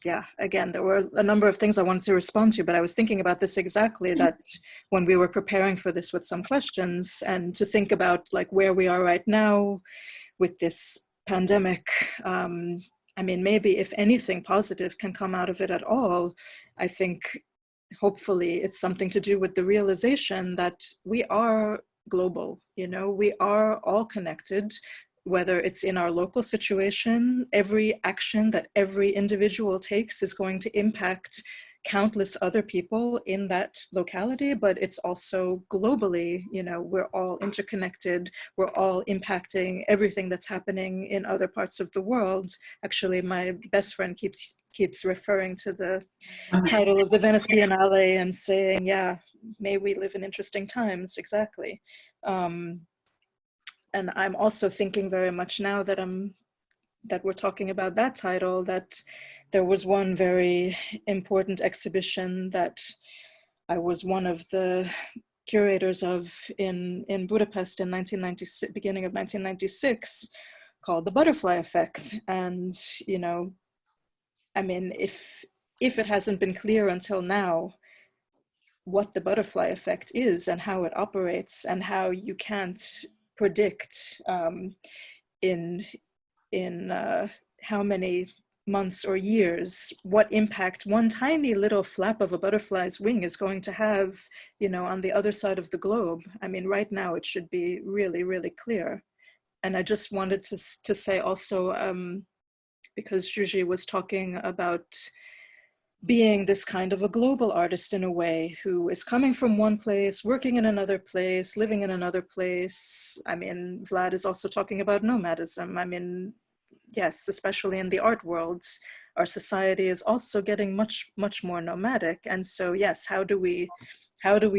Yeah, again, there were a number of things I wanted to respond to, but I was thinking about this exactly, that when we were preparing for this with some questions, and to think about like where we are right now with this pandemic. I mean, maybe if anything positive can come out of it at all, I think hopefully it's something to do with the realization that we are global, we are all connected. Whether it's in our local situation, every action that every individual takes is going to impact countless other people in that locality, but it's also globally, we're all interconnected, we're all impacting everything that's happening in other parts of the world. Actually, my best friend keeps referring to the title of the Venice Biennale and saying, yeah, may we live in interesting times, exactly. And I'm also thinking very much now that we're talking about that title, that there was one very important exhibition that I was one of the curators of in Budapest in 1996, beginning of 1996, called The Butterfly Effect. And, I mean, if it hasn't been clear until now what the butterfly effect is and how it operates and how you can't predict in how many months or years what impact one tiny little flap of a butterfly's wing is going to have, on the other side of the globe. I mean, right now it should be really, really clear. And I just wanted to say also, because Zsuzsi was talking about being this kind of a global artist in a way, who is coming from one place, working in another place, living in another place. I mean, Vlad is also talking about nomadism. I mean, yes, especially in the art world, our society is also getting much, much more nomadic. And so, yes, how do we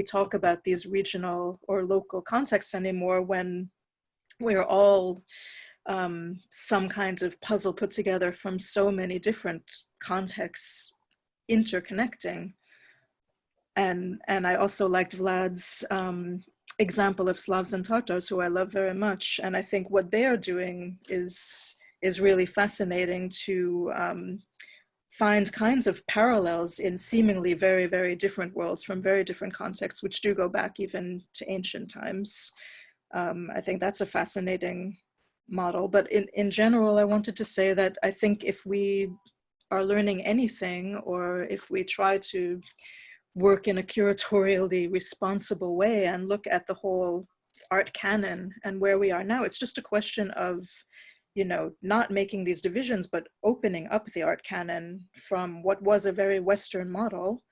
talk about these regional or local contexts anymore when we're all some kind of puzzle put together from so many different contexts interconnecting? And I also liked Vlad's example of Slavs and Tatars, who I love very much. And I think what they are doing is really fascinating, to find kinds of parallels in seemingly very, very different worlds from very different contexts, which do go back even to ancient times. I think that's a fascinating model. But in general, I wanted to say that I think if we are learning anything, or if we try to work in a curatorially responsible way and look at the whole art canon and where we are now, it's just a question of, you know, not making these divisions, but opening up the art canon from what was a very Western model,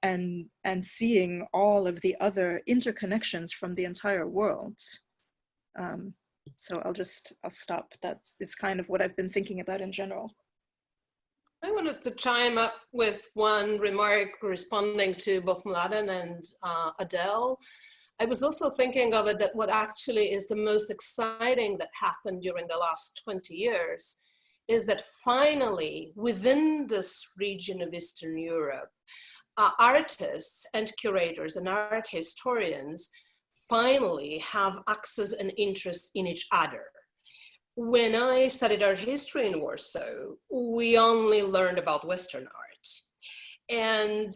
and seeing all of the other interconnections from the entire world. So I'll stop. That is kind of what I've been thinking about in general. I wanted to chime up with one remark responding to both Mladen and Adele. I was also thinking of it that what actually is the most exciting that happened during the last 20 years is that finally, within this region of Eastern Europe, artists and curators and art historians finally have access and interest in each other. When I studied art history in Warsaw, we only learned about Western art. And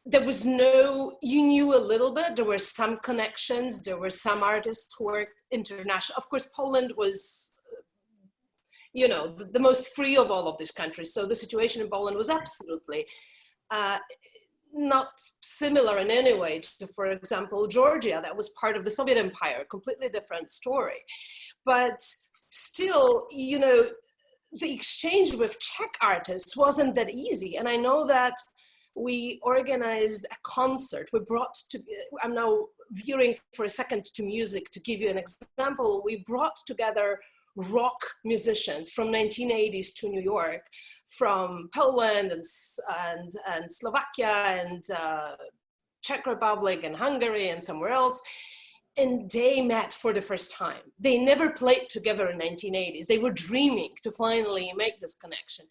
there was no, you knew a little bit, there were some connections, there were some artists who worked international. Of course, Poland was, you know, the most free of all of these countries. So the situation in Poland was absolutely not similar in any way to, for example, Georgia, that was part of the Soviet Empire, completely different story. But still, you know, the exchange with Czech artists wasn't that easy. And I know that we organized a concert. We brought to, I'm now veering for a second to music to give you an example. We brought together rock musicians from 1980s to New York, from Poland and Slovakia and Czech Republic and Hungary and somewhere else. And they met for the first time. They never played together in 1980s. They were dreaming to finally make this connection.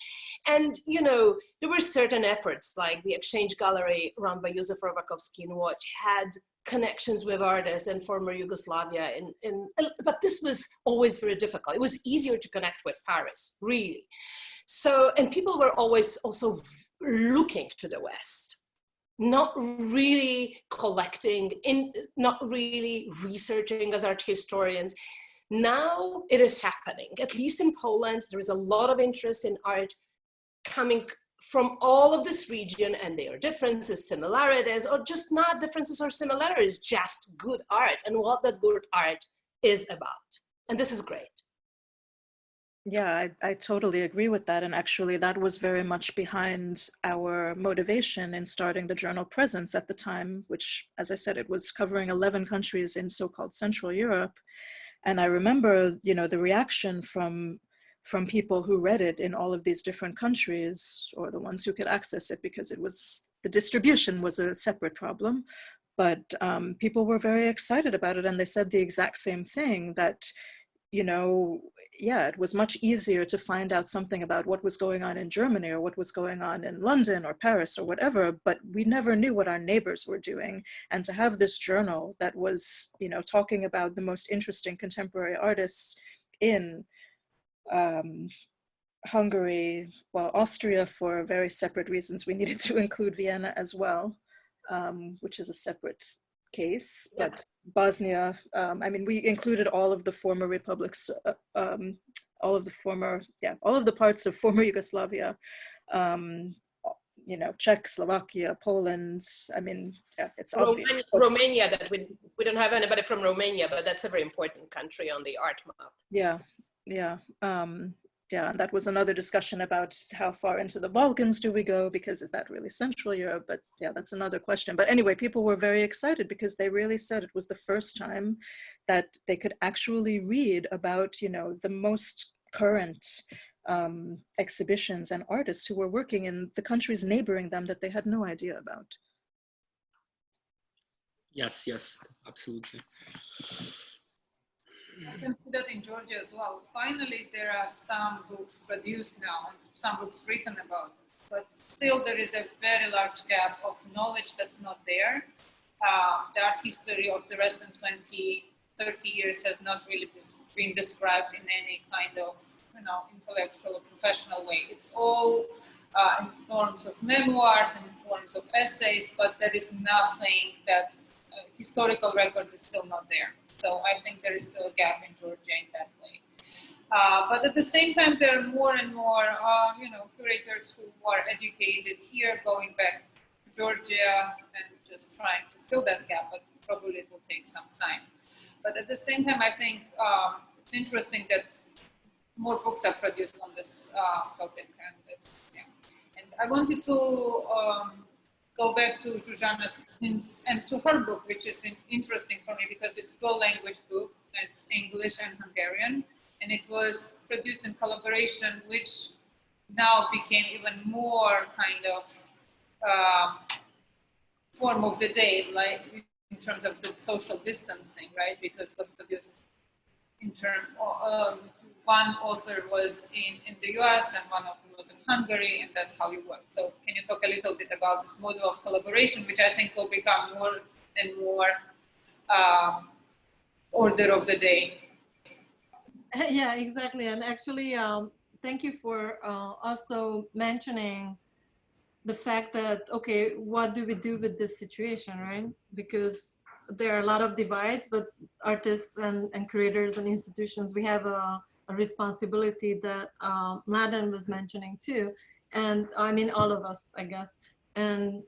And, you know, there were certain efforts like the Exchange Gallery run by Józef Robakovsky in Łódź had connections with artists in former Yugoslavia. But this was always very difficult. It was easier to connect with Paris, really. So, and people were always also looking to the West, not really collecting, not really researching as art historians. Now it is happening, at least in Poland. There is a lot of interest in art coming from all of this region, and there are differences, similarities, or just not differences or similarities, just good art and what that good art is about. And this is great. Yeah, I totally agree with that. And actually, that was very much behind our motivation in starting the journal Presence at the time, which, as I said, it was covering 11 countries in so-called Central Europe. And I remember, you know, the reaction from people who read it in all of these different countries, or the ones who could access it, because it was, the distribution was a separate problem. But people were very excited about it. And they said the exact same thing, that, you know, yeah, it was much easier to find out something about what was going on in Germany or what was going on in London or Paris or whatever, but we never knew what our neighbors were doing. And to have this journal that was, you know, talking about the most interesting contemporary artists in Hungary, well, Austria for very separate reasons. We needed to include Vienna as well, which is a separate case, but yeah. Bosnia, I mean, we included all of the former republics, all of the parts of former Yugoslavia, you know, Czech, Slovakia, Poland. I mean, yeah, it's obvious. Romania, that we don't have anybody from Romania, but that's a very important country on the art map. Yeah, yeah. Yeah, and that was another discussion about how far into the Balkans do we go, because is that really Central Europe? But yeah, that's another question. But anyway, people were very excited because they really said it was the first time that they could actually read about, you know, the most current exhibitions and artists who were working in the countries neighboring them that they had no idea about. Yes, absolutely. I can see that in Georgia as well. Finally, there are some books produced now, some books written about this, but still there is a very large gap of knowledge that's not there. The art history of the recent 20, 30 years has not really been described in any kind of intellectual or professional way. It's all in forms of memoirs, in forms of essays, but there is nothing that's historical record is still not there. So I think there is still a gap in Georgia in that way. But at the same time, there are more and more, curators who are educated here, going back to Georgia and just trying to fill that gap, but probably it will take some time. But at the same time, I think it's interesting that more books are produced on this topic, and it's, yeah. And I wanted to go back to Zsuzsanna's and to her book, which is interesting for me because it's a dual language book. It's English and Hungarian, and it was produced in collaboration, which now became even more kind of form of the day, like in terms of the social distancing, right? Because it was produced in one author was in the US and one author was in Hungary, and that's how it worked. So can you talk a little bit about this model of collaboration, which I think will become more and more order of the day? Yeah, exactly. And actually, thank you for also mentioning the fact that, okay, what do we do with this situation, right? Because there are a lot of divides, but artists and curators and institutions, we have a responsibility that Mladen was mentioning too. And I mean, all of us, I guess. And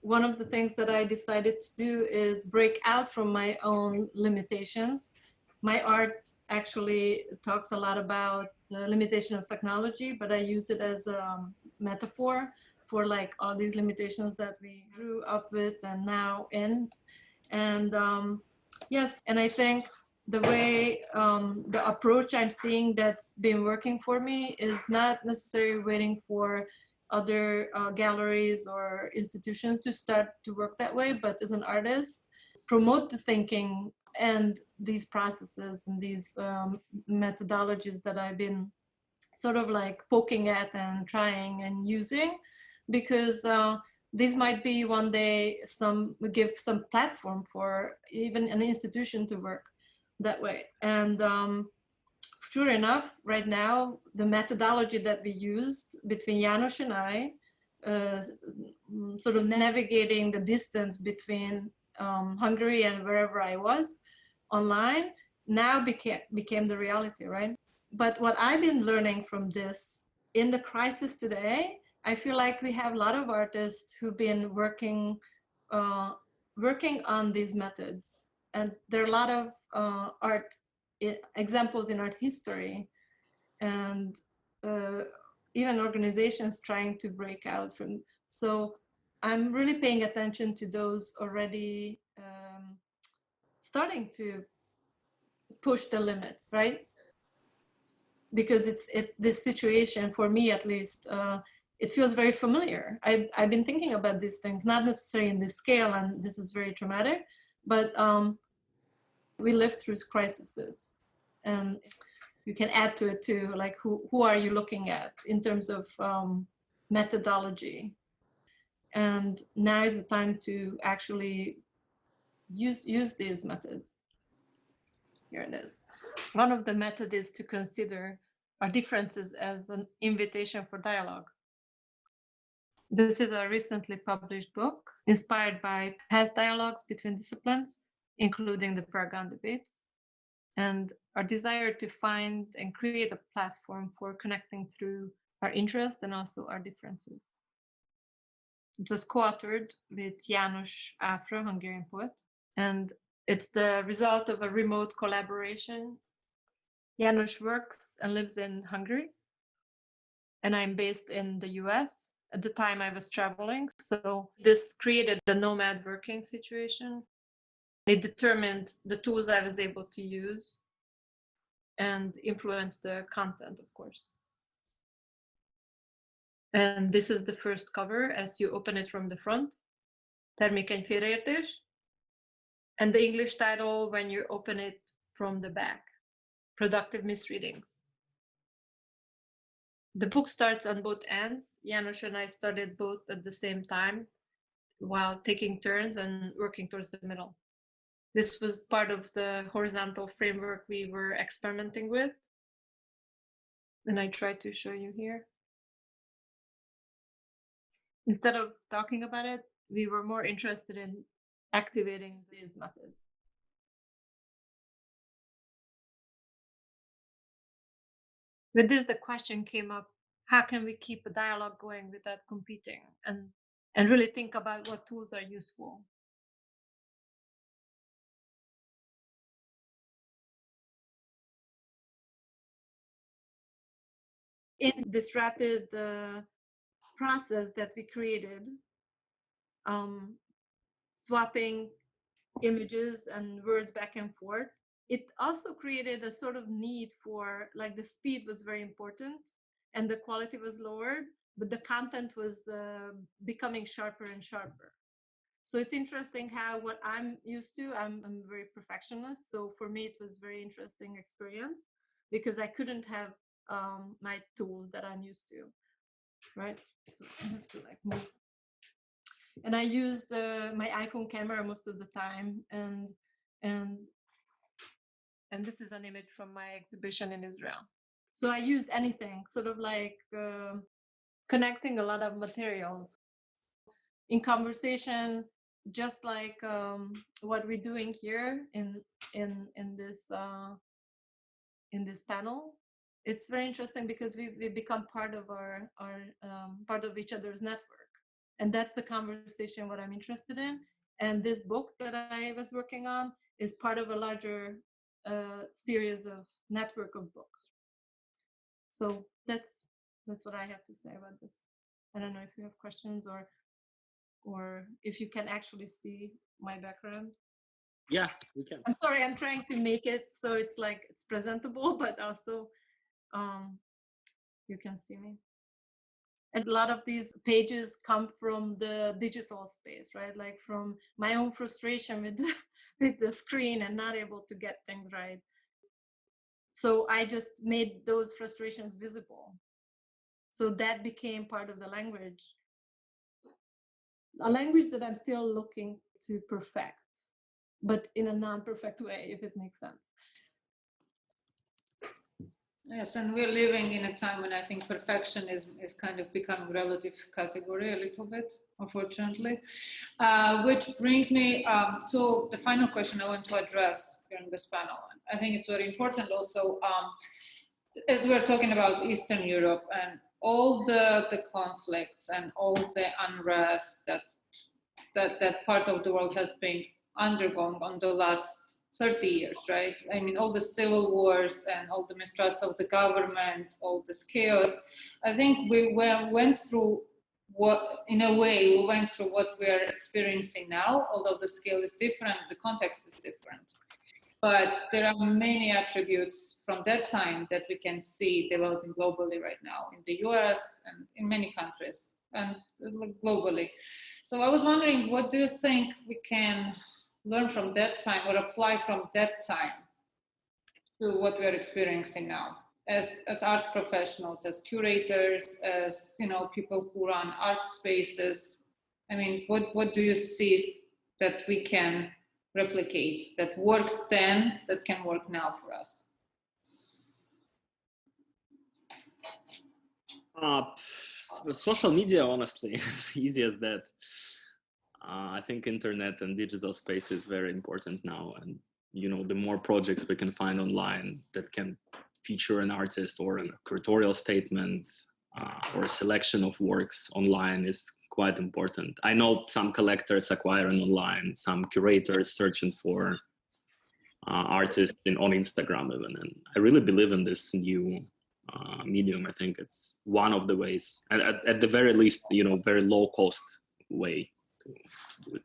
one of the things that I decided to do is break out from my own limitations. My art actually talks a lot about the limitation of technology, but I use it as a metaphor for like all these limitations that we grew up with and now in. And yes, and I think the way, the approach I'm seeing that's been working for me is not necessarily waiting for other galleries or institutions to start to work that way, but as an artist, promote the thinking and these processes and these methodologies that I've been sort of like poking at and trying and using, because these might be one day give some platform for even an institution to work that way. And sure enough, right now, the methodology that we used between János and I, sort of navigating the distance between Hungary and wherever I was online, now became the reality, right? But what I've been learning from this in the crisis today, I feel like we have a lot of artists who've been working on these methods. And there are a lot of art examples in art history, and even organizations trying to break out from. So I'm really paying attention to those already starting to push the limits, right? Because this situation, for me at least, it feels very familiar. I've been thinking about these things, not necessarily in this scale, and this is very traumatic, but we live through crises, and you can add to it too, like who are you looking at in terms of methodology? And now is the time to actually use these methods. Here it is. One of the methods is to consider our differences as an invitation for dialogue. This is a recently published book inspired by past dialogues between disciplines, including the Prague debates, and our desire to find and create a platform for connecting through our interests and also our differences. It was co-authored with János Áfra, Hungarian poet, and it's the result of a remote collaboration. János works and lives in Hungary, and I'm based in the US. At the time I was traveling, so this created a nomad working situation. It determined the tools I was able to use and influenced the content, of course. And this is the first cover as you open it from the front. Termékeny félreértés. And the English title when you open it from the back. Productive misreadings. The book starts on both ends. János and I started both at the same time while taking turns and working towards the middle. This was part of the horizontal framework we were experimenting with. And I tried to show you here. Instead of talking about it, we were more interested in activating these methods. With this, the question came up, how can we keep a dialogue going without competing and really think about what tools are useful? In this rapid process that we created, swapping images and words back and forth, it also created a sort of need for, like, the speed was very important and the quality was lowered, but the content was becoming sharper and sharper. So it's interesting how what I'm used to, I'm very perfectionist. So for me, it was very interesting experience because I couldn't have my tools that I'm used to, right? So I have to like move. And I used my iPhone camera most of the time, and this is an image from my exhibition in Israel. So I used anything, sort of like connecting a lot of materials in conversation, just like what we're doing here in this panel. It's very interesting because we become part of our part of each other's network, and that's the conversation what I'm interested in. And this book that I was working on is part of a larger series of network of books. So that's what I have to say about this. I don't know if you have questions or if you can actually see my background. Yeah, we can. I'm sorry, I'm trying to make it so it's like it's presentable, but also you can see me. And a lot of these pages come from the digital space, right? Like from my own frustration with the screen and not able to get things right. So I just made those frustrations visible. So that became part of the language. A language that I'm still looking to perfect, but in a non-perfect way, if it makes sense. Yes, and we're living in a time when I think perfection is kind of becoming a relative category a little bit, unfortunately. Which brings me to the final question I want to address during this panel. I think it's very important also, as we're talking about Eastern Europe and all the conflicts and all the unrest that part of the world has been undergoing on the last 30 years, right? I mean, all the civil wars and all the mistrust of the government, all this chaos. I think we went through what, in a way, we went through what we are experiencing now, although the scale is different, the context is different. But there are many attributes from that time that we can see developing globally right now in the US and in many countries and globally. So I was wondering, what do you think we can learn from that time or apply from that time to what we are experiencing now as art professionals, as curators, as people who run art spaces? I mean, what do you see that we can replicate that worked then that can work now for us? Social media, honestly, easy as that. I think internet and digital space is very important now, and the more projects we can find online that can feature an artist or a curatorial statement or a selection of works online is quite important. I know some collectors acquiring online, some curators searching for artists on Instagram even, and I really believe in this new medium. I think it's one of the ways, at the very least, very low cost way to do it.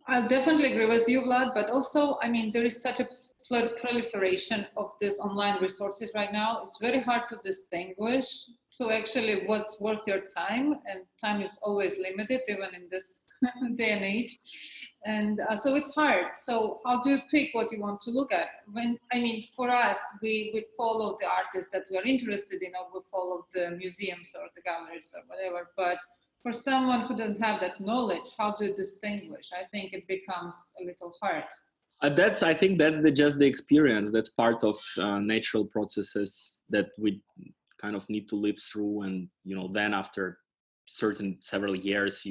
I'll definitely agree with you, Vlad, but also, I mean, there is such a proliferation of these online resources right now, it's very hard to distinguish. So actually what's worth your time, and time is always limited, even in this day and age. And so it's hard. So how do you pick what you want to look at? For us, we follow the artists that we are interested in, or we follow the museums or the galleries or whatever. But for someone who doesn't have that knowledge, how do you distinguish? I think it becomes a little hard. I think that's just the experience. That's part of natural processes that we kind of need to live through. And, then after several years,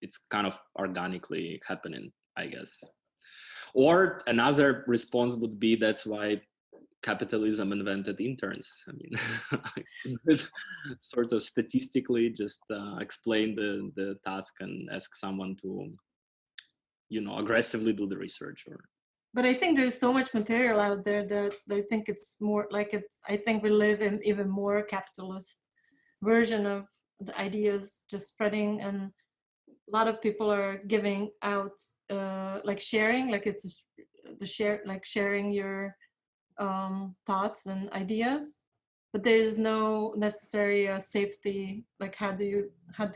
it's kind of organically happening, I guess. Or another response would be, that's why capitalism invented interns. Sort of statistically just explain the task and ask someone to, aggressively do the research. But I think there's so much material out there that I think it's more like I think we live in even more capitalist version of the ideas just spreading, and a lot of people are giving out sharing, sharing your thoughts and ideas, but there is no necessary safety. Like how do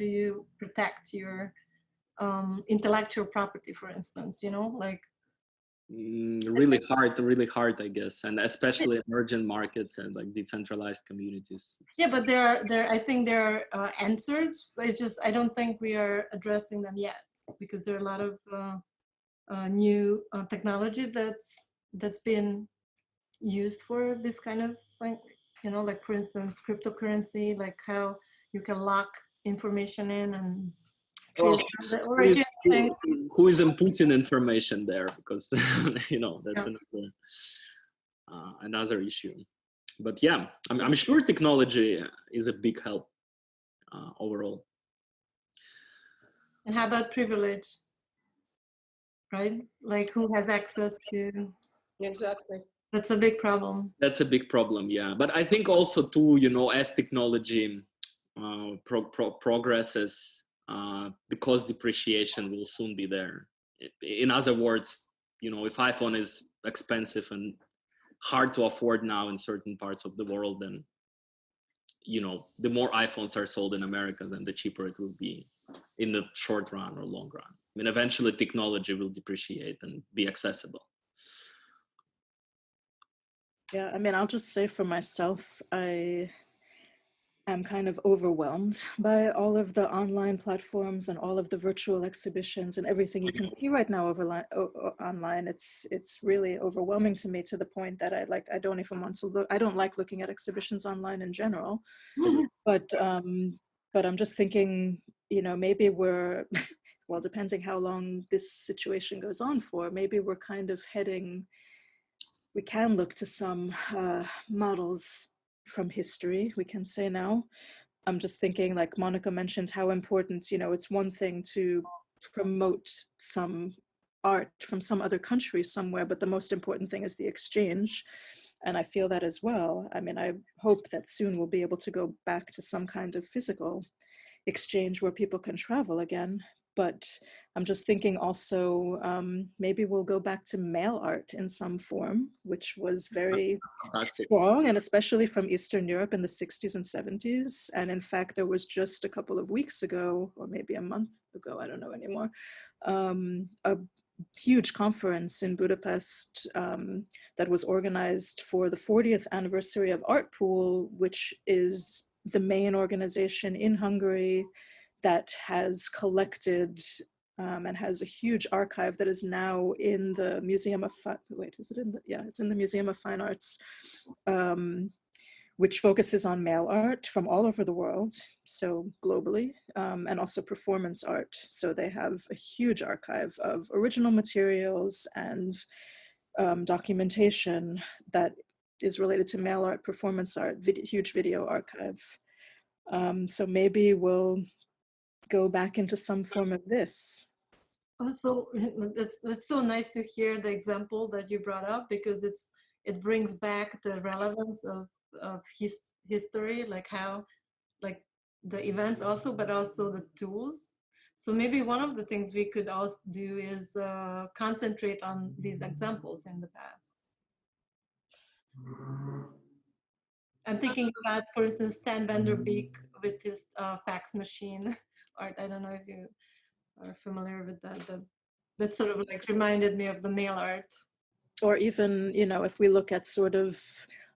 you protect your intellectual property, for instance? Really hard, I guess, and especially emerging markets and decentralized communities. Yeah, but I think there are answers. It's just I don't think we are addressing them yet, because there are a lot of new technology that's been used for this kind of thing. For instance, cryptocurrency, like how you can lock information in and Well, the origin thing. Who is inputting information there? Because that's another issue. But yeah, I'm sure technology is a big help overall. And how about privilege? Right? Like who has access to? Exactly. That's a big problem. That's a big problem, yeah. But I think also too, as technology progresses, the cost depreciation will soon be there. In other words, if iPhone is expensive and hard to afford now in certain parts of the world, then the more iPhones are sold in America, then the cheaper it will be in the short run or long run. Eventually technology will depreciate and be accessible. Yeah, I'll just say for myself, I am kind of overwhelmed by all of the online platforms and all of the virtual exhibitions and everything you can see right now online. It's really overwhelming to me, to the point that I don't even want to look. I don't like looking at exhibitions online in general. But I'm just thinking, maybe we're well, depending how long this situation goes on for, maybe we're kind of we can look to some models from history, we can say now. I'm just thinking, like Monika mentioned, how important, it's one thing to promote some art from some other country somewhere, but the most important thing is the exchange. And I feel that as well. I hope that soon we'll be able to go back to some kind of physical exchange where people can travel again. But I'm just thinking also, maybe we'll go back to mail art in some form, which was very strong, and especially from Eastern Europe in the 60s and 70s. And in fact, there was just a couple of weeks ago, or maybe a month ago, I don't know anymore, a huge conference in Budapest that was organized for the 40th anniversary of Artpool, which is the main organization in Hungary that has collected and has a huge archive that is now in the Museum of it's in the Museum of Fine Arts, which focuses on mail art from all over the world, so globally, and also performance art. So they have a huge archive of original materials and documentation that is related to mail art, performance art, huge video archive. So maybe we'll go back into some form of this. Also, it's so nice to hear the example that you brought up, because it brings back the relevance of history, like how, like the events also, but also the tools. So maybe one of the things we could also do is concentrate on these examples in the past. I'm thinking about, for instance, Stan van der Beek with his fax machine art. I don't know if you are familiar with that, but that sort of like reminded me of the mail art. Or even, you know, if we look at sort of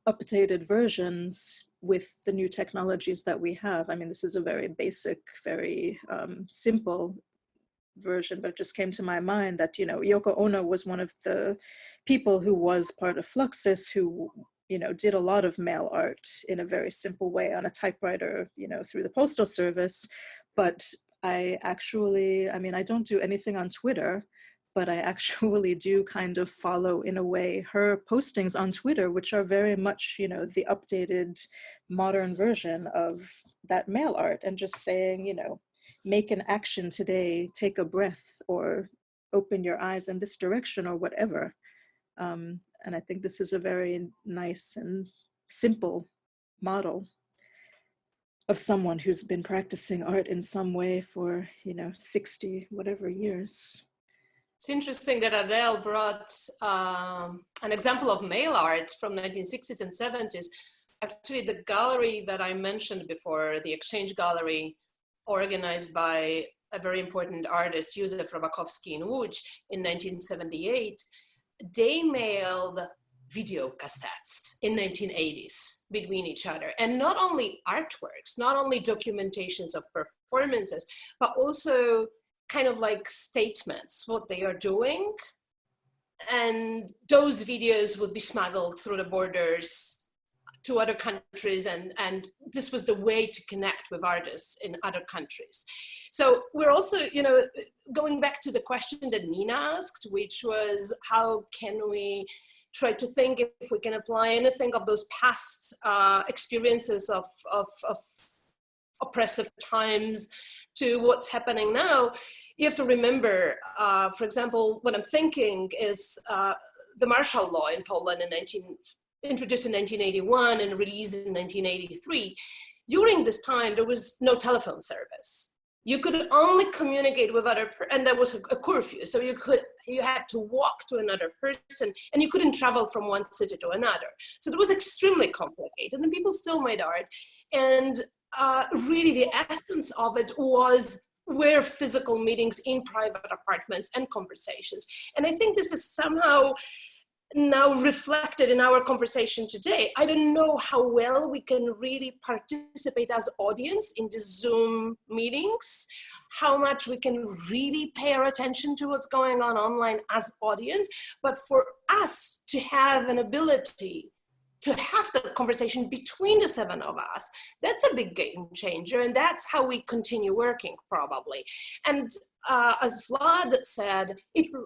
updated versions with the new technologies that we have. I mean, this is a very basic, very simple version, but it just came to my mind that, you know, Yoko Ono was one of the people who was part of Fluxus, who, you know, did a lot of mail art in a very simple way on a typewriter, you know, through the postal service. But I actually, I mean, I don't do anything on Twitter, but I actually do kind of follow, in a way, her postings on Twitter, which are very much, you know, the updated modern version of that mail art, and just saying, you know, make an action today, take a breath, or open your eyes in this direction, or whatever. And I think this is a very nice and simple model of someone who's been practicing art in some way for, you know, 60 whatever years. It's interesting that Adele brought an example of mail art from 1960s and 70s. Actually, the gallery that I mentioned before, the Exchange Gallery, organized by a very important artist, Józef Robakovsky in Łódź in 1978, they mailed video cassettes in 1980s between each other. And not only artworks, not only documentations of performances, but also kind of like statements, what they are doing. And those videos would be smuggled through the borders to other countries, and this was the way to connect with artists in other countries. So we're also, you know, going back to the question that Nina asked, which was how can we try to think if we can apply anything of those past experiences of oppressive times to what's happening now. You have to remember, for example, what I'm thinking is the martial law in Poland introduced in 1981 and released in 1983. During this time, there was no telephone service. You could only communicate with and there was a curfew. So you had to walk to another person, and you couldn't travel from one city to another. So it was extremely complicated, and people still made art. And really the essence of it were physical meetings in private apartments and conversations. And I think this is somehow now reflected in our conversation today. I don't know how well we can really participate as audience in the Zoom meetings, how much we can really pay our attention to what's going on online as audience, but for us to have an ability to have the conversation between the seven of us, that's a big game changer, and that's how we continue working probably. And as Vlad said,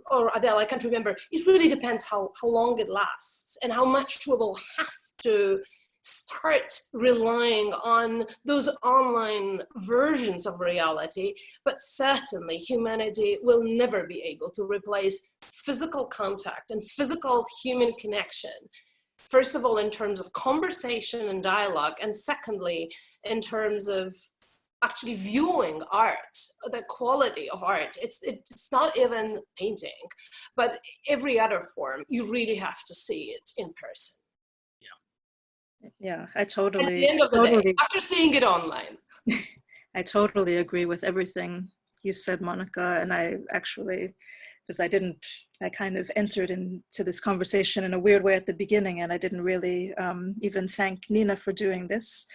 or Adele, I can't remember, it really depends how long it lasts and how much we will have to start relying on those online versions of reality. But certainly humanity will never be able to replace physical contact and physical human connection. First of all, in terms of conversation and dialogue, and secondly, in terms of actually viewing art, the quality of art. It's not even painting, but every other form, you really have to see it in person. Yeah, I totally. At the end of the day, after seeing it online. I totally agree with everything you said, Monika, and I actually, because I kind of entered into this conversation in a weird way at the beginning, and I didn't really even thank Nina for doing this.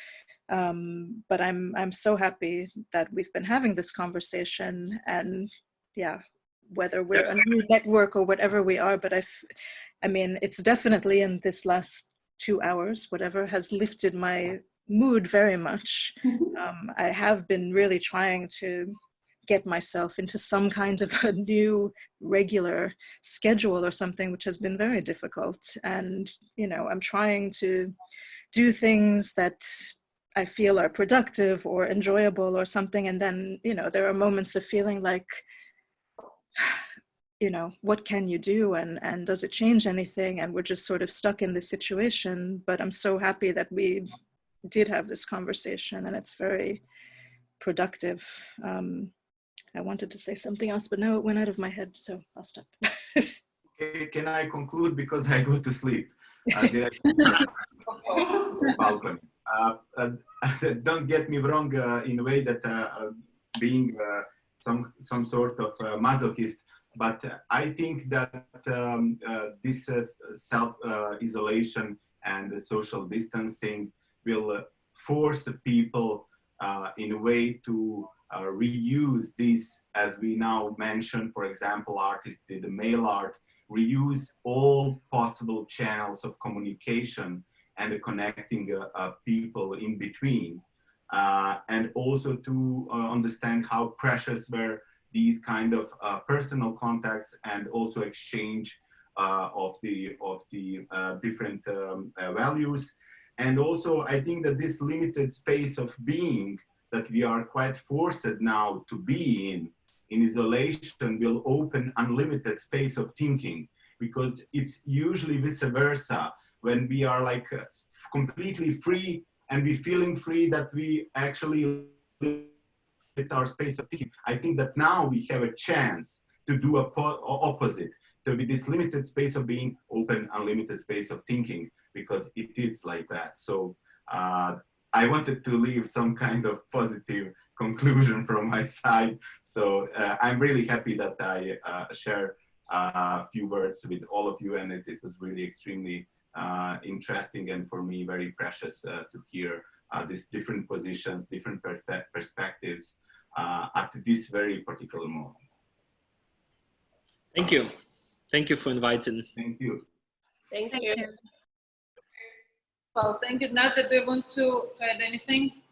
But I'm so happy that we've been having this conversation, and yeah, whether we're a new network or whatever we are, but I mean, it's definitely in this last 2 hours, whatever, has lifted my mood very much. I have been really trying to get myself into some kind of a new regular schedule or something, which has been very difficult. And, you know, I'm trying to do things that I feel are productive or enjoyable or something. And then, you know, there are moments of feeling like, you know, what can you do? And does it change anything? And we're just sort of stuck in this situation. But I'm so happy that we did have this conversation, and it's very productive. I wanted to say something else, but now it went out of my head, so I'll stop. Okay, can I conclude because I go to sleep? Balcony. Don't get me wrong in a way that being some sort of masochist, but I think that this self-isolation and the social distancing will force people in a way to reuse this, as we now mentioned. For example, artists did the mail art, reuse all possible channels of communication and connecting people in between, and also to understand how precious were these kind of personal contacts and also exchange of the different values. And also, I think that this limited space of being that we are quite forced now to be in isolation will open unlimited space of thinking, because it's usually vice versa. When we are like completely free and we feeling free, that we actually limit our space of thinking. I think that now we have a chance to do opposite, to be this limited space of being open, unlimited space of thinking, because it is like that. So I wanted to leave some kind of positive conclusion from my side. So I'm really happy that I share a few words with all of you, and it was really extremely interesting, and for me very precious to hear these different positions, different perspectives at this very particular moment. Thank you. Thank you for inviting. Thank you. Thank you. Well, thank you. Nadja, do you want to add anything?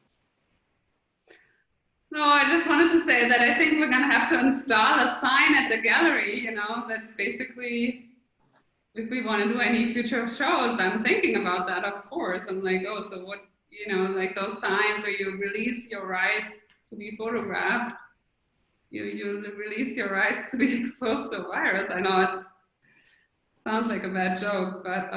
No, I just wanted to say that I think we're going to have to install a sign at the gallery, you know, that basically, if we want to do any future shows, I'm thinking about that, of course. I'm like, oh, so what, you know, like those signs where you release your rights to be photographed, you release your rights to be exposed to a virus. I know it sounds like a bad joke, but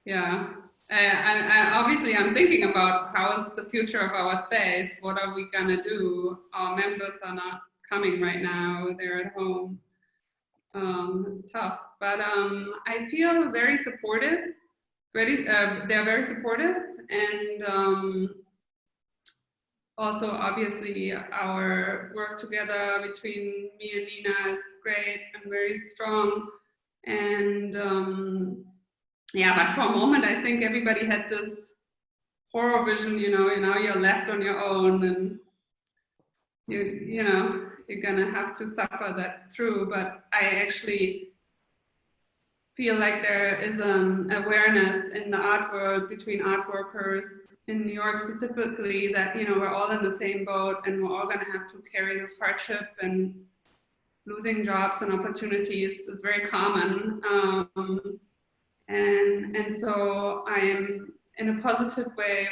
yeah. Obviously, I'm thinking about how is the future of our space? What are we gonna do? Our members are not coming right now; they're at home. It's tough, but I feel very supportive. They're very supportive, and also obviously our work together between me and Nina is great and very strong, and. Yeah, but for a moment, I think everybody had this horror vision, you know, now you're left on your own, and you know, you're gonna have to suffer that through. But I actually feel like there is an awareness in the art world between art workers in New York specifically that, you know, we're all in the same boat and we're all gonna have to carry this hardship, and losing jobs and opportunities is very common. And so I am, in a positive way,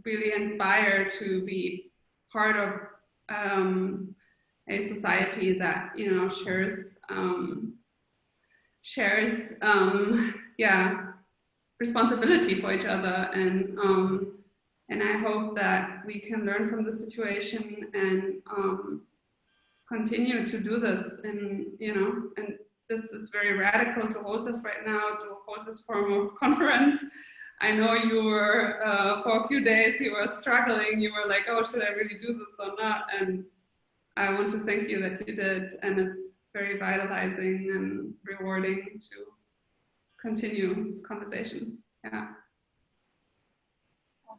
really inspired to be part of a society that, you know, shares yeah, responsibility for each other, and I hope that we can learn from the situation and continue to do this, and you know, and this is very radical to hold this right now, to hold this form of conference. I know you were, for a few days, you were struggling. You were like, oh, should I really do this or not? And I want to thank you that you did. And it's very vitalizing and rewarding to continue conversation. Yeah.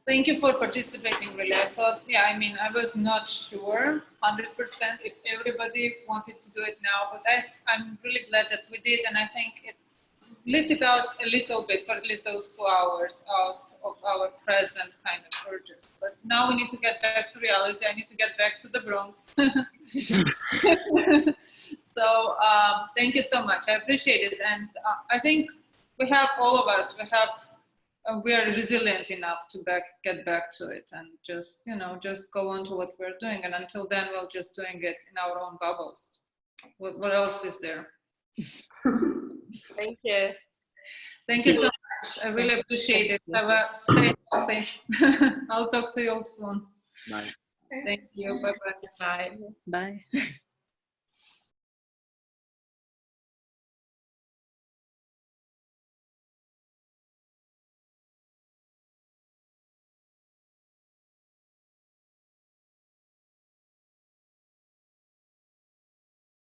Thank you for participating, really. I thought, yeah, I mean, I was not sure 100% if everybody wanted to do it now, but I'm really glad that we did, and I think it lifted us a little bit for at least those 2 hours of our present kind of urges. But now we need to get back to reality. I need to get back to the Bronx. So thank you so much. I appreciate it, and I think we have, all of us, we are resilient enough to get back to it, and just, you know, just go on to what we're doing. And until then, we're just doing it in our own bubbles. What else is there? Thank you. Thank you so much. I really appreciate it. Stay healthy. I'll talk to you all soon. Bye. Thank you. Bye-bye. Bye. Bye.